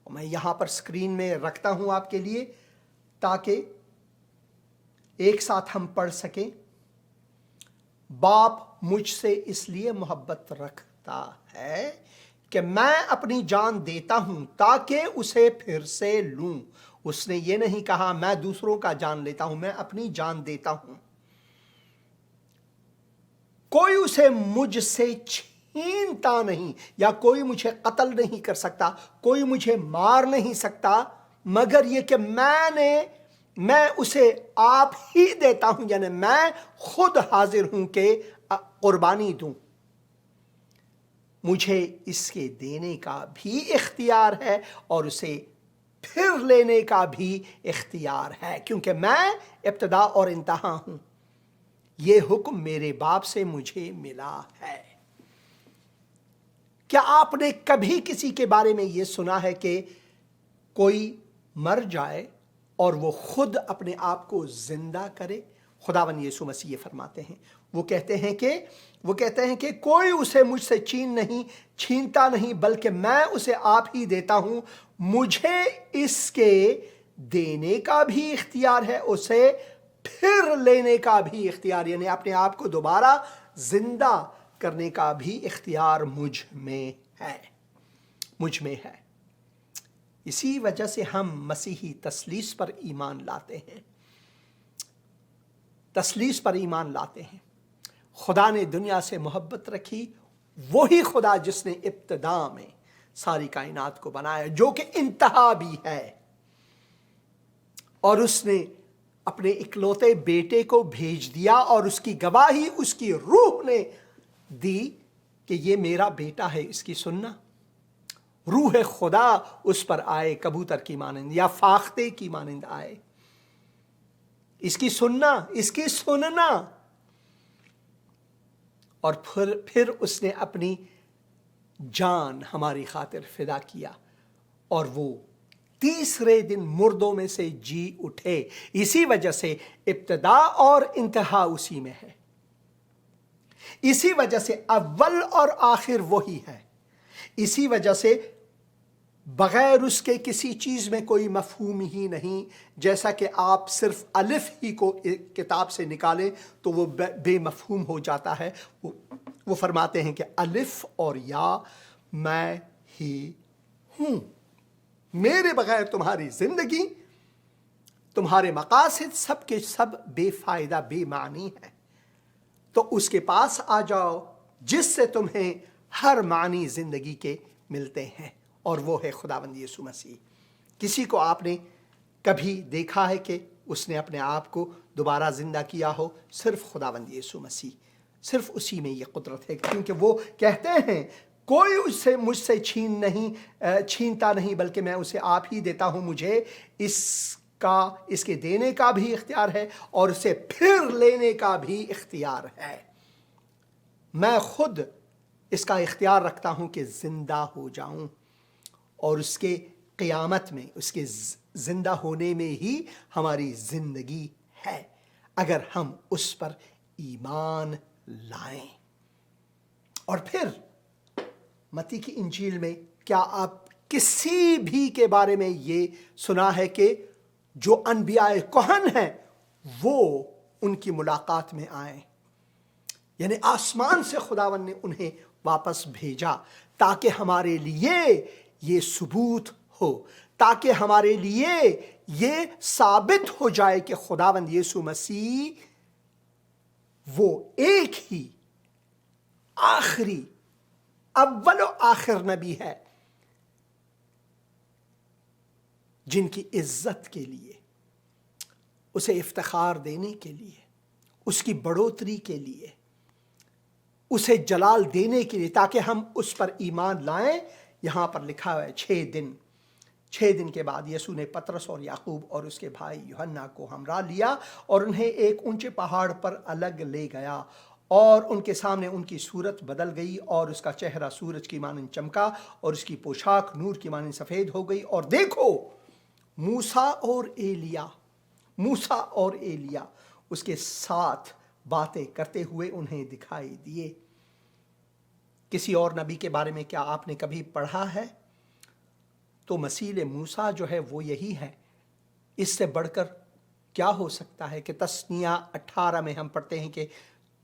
اور میں یہاں پر سکرین میں رکھتا ہوں آپ کے لیے تاکہ ایک ساتھ ہم پڑھ سکیں۔ باپ مجھ سے اس لیے محبت رکھتا ہے کہ میں اپنی جان دیتا ہوں تاکہ اسے پھر سے لوں۔ اس نے یہ نہیں کہا میں دوسروں کا جان لیتا ہوں، میں اپنی جان دیتا ہوں۔ کوئی اسے مجھ سے چھینتا نہیں، یا کوئی مجھے قتل نہیں کر سکتا، کوئی مجھے مار نہیں سکتا، مگر یہ کہ میں اسے آپ ہی دیتا ہوں، یعنی میں خود حاضر ہوں کہ قربانی دوں۔ مجھے اس کے دینے کا بھی اختیار ہے اور اسے پھر لینے کا بھی اختیار ہے، کیونکہ میں ابتدا اور انتہا ہوں۔ یہ حکم میرے باپ سے مجھے ملا ہے۔ کیا آپ نے کبھی کسی کے بارے میں یہ سنا ہے کہ کوئی مر جائے اور وہ خود اپنے آپ کو زندہ کرے؟ خداوند یسوع مسیح یہ فرماتے ہیں، وہ کہتے ہیں کہ کوئی اسے مجھ سے چھینتا نہیں بلکہ میں اسے آپ ہی دیتا ہوں۔ مجھے اس کے دینے کا بھی اختیار ہے، اسے پھر لینے کا بھی اختیار، یعنی اپنے آپ کو دوبارہ زندہ کرنے کا بھی اختیار مجھ میں ہے۔ اسی وجہ سے ہم مسیحی تثلیث پر ایمان لاتے ہیں۔ خدا نے دنیا سے محبت رکھی، وہی خدا جس نے ابتدا میں ساری کائنات کو بنایا، جو کہ انتہا بھی ہے، اور اس نے اپنے اکلوتے بیٹے کو بھیج دیا، اور اس کی گواہی اس کی روح نے دی کہ یہ میرا بیٹا ہے، اس کی سننا۔ روح خدا اس پر آئے کبوتر کی مانند یا فاختے کی مانند آئے، اس کی سننا، اور پھر اس نے اپنی جان ہماری خاطر فدا کیا، اور وہ تیسرے دن مردوں میں سے جی اٹھے۔ اسی وجہ سے ابتدا اور انتہا اسی میں ہے، اسی وجہ سے اول اور آخر وہی ہے، اسی وجہ سے بغیر اس کے کسی چیز میں کوئی مفہوم ہی نہیں۔ جیسا کہ آپ صرف الف ہی کو کتاب سے نکالیں تو وہ بے مفہوم ہو جاتا ہے۔ وہ فرماتے ہیں کہ الف اور یا میں ہی ہوں، میرے بغیر تمہاری زندگی، تمہارے مقاصد سب کے سب بے فائدہ، بے معنی ہے۔ تو اس کے پاس آ جاؤ جس سے تمہیں ہر معنی زندگی کے ملتے ہیں، اور وہ ہے خداوند یسوع مسیح۔ کسی کو آپ نے کبھی دیکھا ہے کہ اس نے اپنے آپ کو دوبارہ زندہ کیا ہو؟ صرف خداوند یسوع مسیح، صرف اسی میں یہ قدرت ہے، کیونکہ وہ کہتے ہیں کوئی اسے مجھ سے چھینتا نہیں بلکہ میں اسے آپ ہی دیتا ہوں۔ مجھے اس کے دینے کا بھی اختیار ہے اور اسے پھر لینے کا بھی اختیار ہے۔ میں خود اس کا اختیار رکھتا ہوں کہ زندہ ہو جاؤں، اور اس کے قیامت میں، اس کے زندہ ہونے میں ہی ہماری زندگی ہے، اگر ہم اس پر ایمان لائیں۔ اور پھر متی کی انجیل میں کیا آپ کسی بھی کے بارے میں یہ سنا ہے کہ جو انبیاء کہن ہیں وہ ان کی ملاقات میں آئیں؟ یعنی آسمان سے خداوند نے انہیں واپس بھیجا تاکہ ہمارے لیے یہ ثبوت ہو، تاکہ ہمارے لیے یہ ثابت ہو جائے کہ خداوند یسوع مسیح وہ ایک ہی آخری، اول و آخر نبی ہے، جن کی عزت کے لیے، اسے افتخار دینے کے لیے، اس کی بڑھوتری کے لیے، اسے جلال دینے کے لیے، تاکہ ہم اس پر ایمان لائیں۔ یہاں پر لکھا ہوا ہے 6 دن کے بعد یسوع نے پطرس اور یعقوب اور اس کے بھائی یوحنا کو ہمراہ لیا اور انہیں ایک اونچے پہاڑ پر الگ لے گیا، اور ان کے سامنے ان کی صورت بدل گئی، اور اس کا چہرہ سورج کی مانند چمکا اور اس کی پوشاک نور کی مانند سفید ہو گئی، اور دیکھو موسیٰ اور ایلیا اس کے ساتھ باتیں کرتے ہوئے انہیں دکھائی دیے۔ کسی اور نبی کے بارے میں کیا آپ نے کبھی پڑھا ہے؟ تو مثیل موسیٰ جو ہے وہ یہی ہے۔ اس سے بڑھ کر کیا ہو سکتا ہے کہ تثنیہ 18 میں ہم پڑھتے ہیں کہ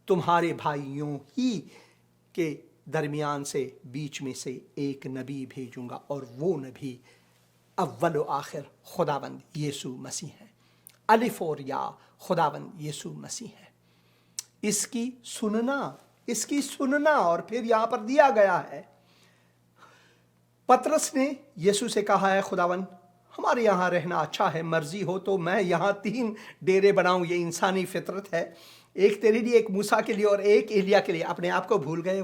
تمہارے بھائیوں ہی کے درمیان سے بیچ میں سے ایک نبی بھیجوں گا، اور وہ نبی اول و آخر خداوند یسوع مسیح ہے۔ الف اور یا خداوند یسوع مسیح ہے۔ اس کی سننا اور پھر یہاں پر دیا گیا ہے، پطرس نے یسوع سے کہا ہے خداوند ہمارے یہاں رہنا اچھا ہے، مرضی ہو تو میں یہاں 3 ڈیرے بناؤں، یہ انسانی فطرت ہے، ایک تیرے لیے، ایک موسیٰ کے لیے اور ایک ایلیا کے لیے۔ اپنے آپ کو بھول گئے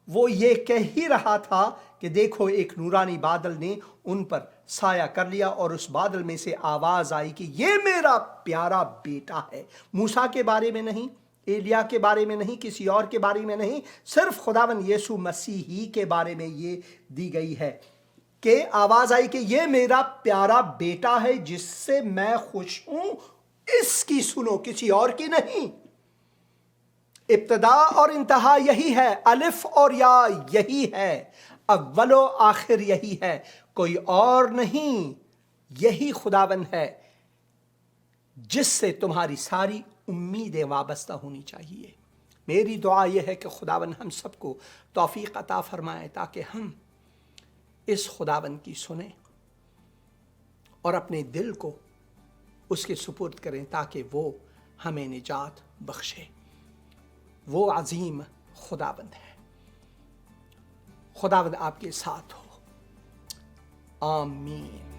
وہ یہ کہہ ہی رہا تھا کہ دیکھو ایک نورانی بادل نے ان پر سایہ کر لیا، اور اس بادل میں سے آواز آئی کہ یہ میرا پیارا بیٹا ہے۔ موسیٰ کے بارے میں نہیں، ایلیا کے بارے میں نہیں، کسی اور کے بارے میں نہیں، صرف خداوند یسوع مسیح ہی کے بارے میں یہ دی گئی ہے کہ آواز آئی کہ یہ میرا پیارا بیٹا ہے جس سے میں خوش ہوں، اس کی سنو، کسی اور کی نہیں۔ ابتدا اور انتہا یہی ہے، الف اور یا یہی ہے، اول و آخر یہی ہے، کوئی اور نہیں۔ یہی خداوند ہے جس سے تمہاری ساری امیدیں وابستہ ہونی چاہیے۔ میری دعا یہ ہے کہ خداوند ہم سب کو توفیق عطا فرمائے تاکہ ہم اس خداوند کی سنیں اور اپنے دل کو اس کے سپرد کریں تاکہ وہ ہمیں نجات بخشے۔ وہ عظیم خداوند ہے۔ خداوند آپ کے ساتھ ہو۔ آمین۔